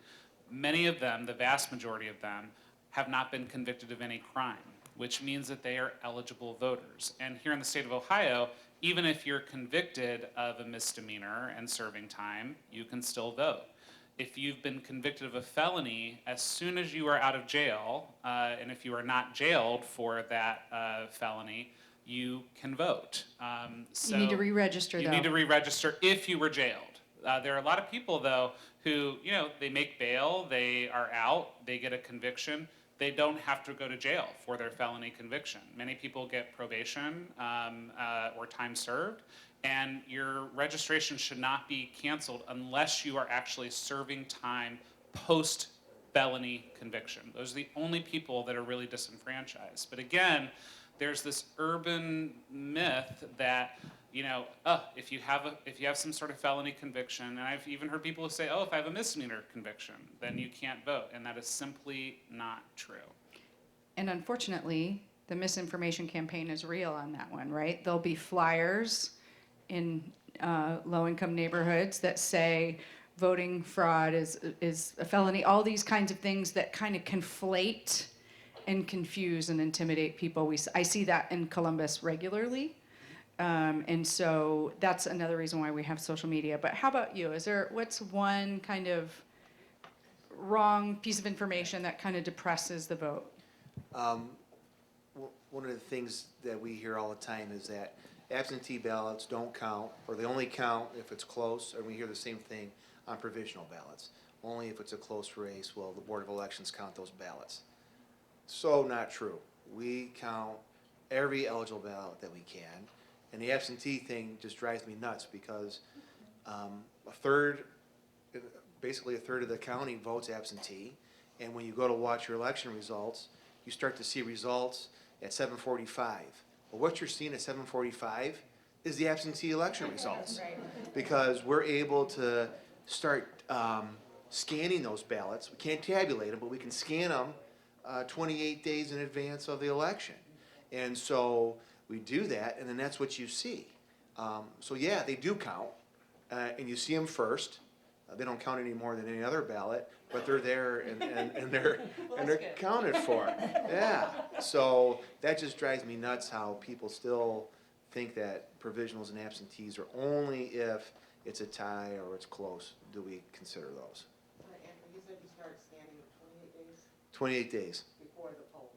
Speaker 4: Many of them, the vast majority of them, have not been convicted of any crime, which means that they are eligible voters. And here in the state of Ohio, even if you're convicted of a misdemeanor and serving time, you can still vote. If you've been convicted of a felony, as soon as you are out of jail, and if you are not jailed for that felony, you can vote.
Speaker 5: You need to re-register, though.
Speaker 4: You need to re-register if you were jailed. There are a lot of people, though, who, they make bail, they are out, they get a conviction, they don't have to go to jail for their felony conviction. Many people get probation or time served, and your registration should not be canceled unless you are actually serving time post felony conviction. Those are the only people that are really disenfranchised. But again, there's this urban myth that if you have some sort of felony conviction, and I've even heard people who say, if I have a misdemeanor conviction, then you can't vote, and that is simply not true.
Speaker 5: And unfortunately, the misinformation campaign is real on that one, right? There'll be flyers in low-income neighborhoods that say voting fraud is a felony, all these kinds of things that kind of conflate and confuse and intimidate people. I see that in Columbus regularly. And so that's another reason why we have social media. But how about you? What's one kind of wrong piece of information that kind of depresses the vote?
Speaker 6: One of the things that we hear all the time is that absentee ballots don't count, or they only count if it's close, and we hear the same thing on provisional ballots. Only if it's a close race will the Board of Elections count those ballots. So not true. We count every eligible ballot that we can. And the absentee thing just drives me nuts because basically a third of the county votes absentee. And when you go to watch your election results, you start to see results at 7:45. Well, what you're seeing at 7:45 is the absentee election results. Because we're able to start scanning those ballots. We can't tabulate them, but we can scan them 28 days in advance of the election. And so we do that, and then that's what you see. So yeah, they do count, and you see them first. They don't count any more than any other ballot, but they're there and they're counted for. Yeah. So that just drives me nuts how people still think that provisionals and absentees are only if it's a tie or it's close do we consider those.
Speaker 7: Anthony, you said you started scanning in 28 days
Speaker 6: 28 days.
Speaker 7: before the poll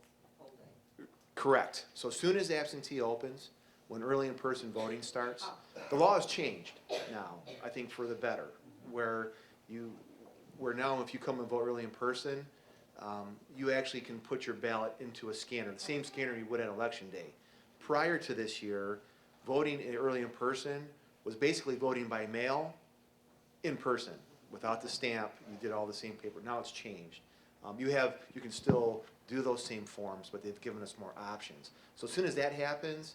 Speaker 7: day.
Speaker 6: Correct. So as soon as absentee opens, when early in-person voting starts, the law has changed now, I think for the better, where now if you come and vote early in person, you actually can put your ballot into a scanner, the same scanner you would at election day. Prior to this year, voting early in person was basically voting by mail in person. Without the stamp, you did all the same paper. Now it's changed. You can still do those same forms, but they've given us more options. So as soon as that happens,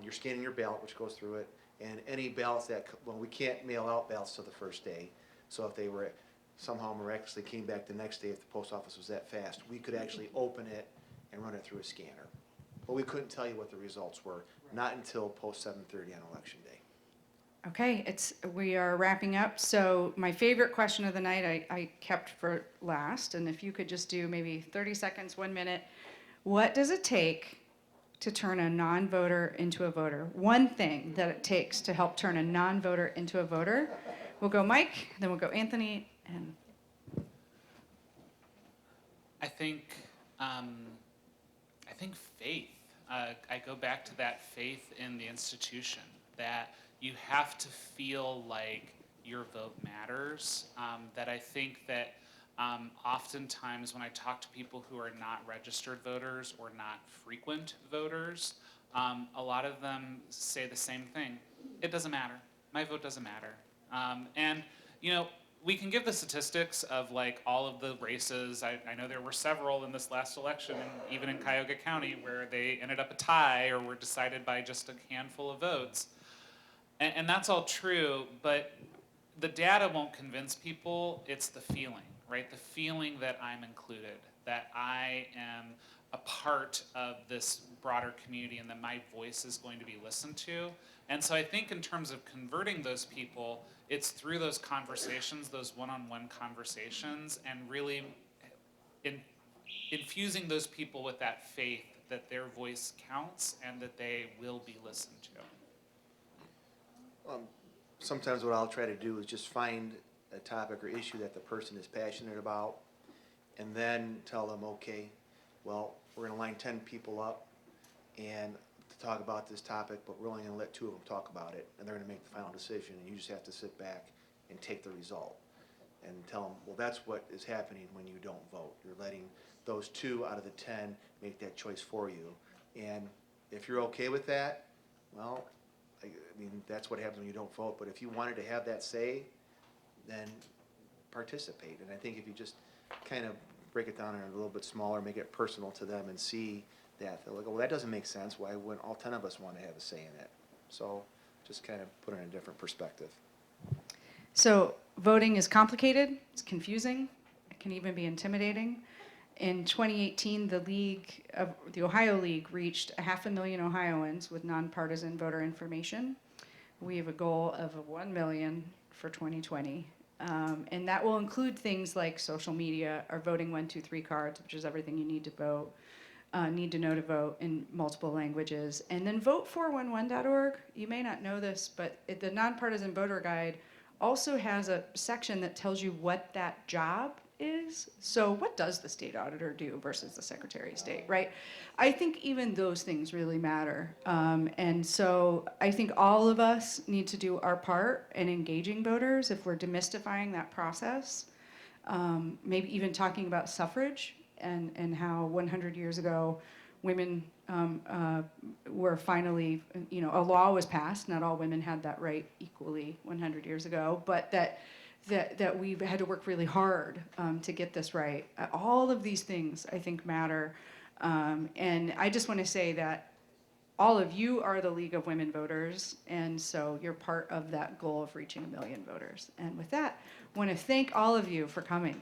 Speaker 6: you're scanning your ballot, which goes through it, and any ballots we can't mail out ballots till the first day. So if they were somehow miraculously came back the next day, if the post office was that fast, we could actually open it and run it through a scanner. But we couldn't tell you what the results were, not until post 7:30 on election day.
Speaker 5: Okay, we are wrapping up. So my favorite question of the night I kept for last, and if you could just do maybe 30 seconds, 1 minute. What does it take to turn a non-voter into a voter? One thing that it takes to help turn a non-voter into a voter. We'll go Mike, then we'll go Anthony, and
Speaker 4: I think faith. I go back to that faith in the institution, that you have to feel like your vote matters. That I think that Oftentimes, when I talk to people who are not registered voters or not frequent voters, a lot of them say the same thing. It doesn't matter. My vote doesn't matter. And, you know, we can give the statistics of like all of the races. I know there were several in this last election, even in Cuyahoga County, where they ended up a tie or were decided by just a handful of votes. And that's all true, but the data won't convince people. It's the feeling, right? The feeling that I'm included, that I am a part of this broader community and that my voice is going to be listened to. And so I think in terms of converting those people, it's through those conversations, those one-on-one conversations, and really infusing those people with that faith that their voice counts and that they will be listened to.
Speaker 6: Sometimes what I'll try to do is just find a topic or issue that the person is passionate about, and then tell them, okay, well, we're gonna line 10 people up and to talk about this topic, but we're only gonna let 2 of them talk about it, and they're gonna make the final decision, and you just have to sit back and take the result. And tell them, well, that's what is happening when you don't vote. You're letting those 2 out of the 10 make that choice for you. And if you're okay with that, well, I mean, that's what happens when you don't vote. But if you wanted to have that say, then participate. And I think if you just kind of break it down in a little bit smaller, make it personal to them and see that, they're like, well, that doesn't make sense. Why wouldn't all 10 of us want to have a say in it? So just kind of put it in a different perspective.
Speaker 5: So voting is complicated, it's confusing, it can even be intimidating. In 2018, the Ohio League reached 500,000 Ohioans with nonpartisan voter information. We have a goal of 1 million for 2020. And that will include things like social media, our voting 1, 2, 3 cards, which is everything you need to vote, need to know to vote in multiple languages. And then vote411.org, you may not know this, but the Nonpartisan Voter Guide also has a section that tells you what that job is. So what does the state auditor do versus the Secretary of State, right? I think even those things really matter. And so I think all of us need to do our part in engaging voters if we're demystifying that process. Maybe even talking about suffrage and how 100 years ago women were finally, you know, a law was passed. Not all women had that right equally 100 years ago, but that we've had to work really hard to get this right. All of these things, I think, matter. And I just want to say that all of you are the League of Women Voters, and so you're part of that goal of reaching 1 million voters. And with that, I want to thank all of you for coming.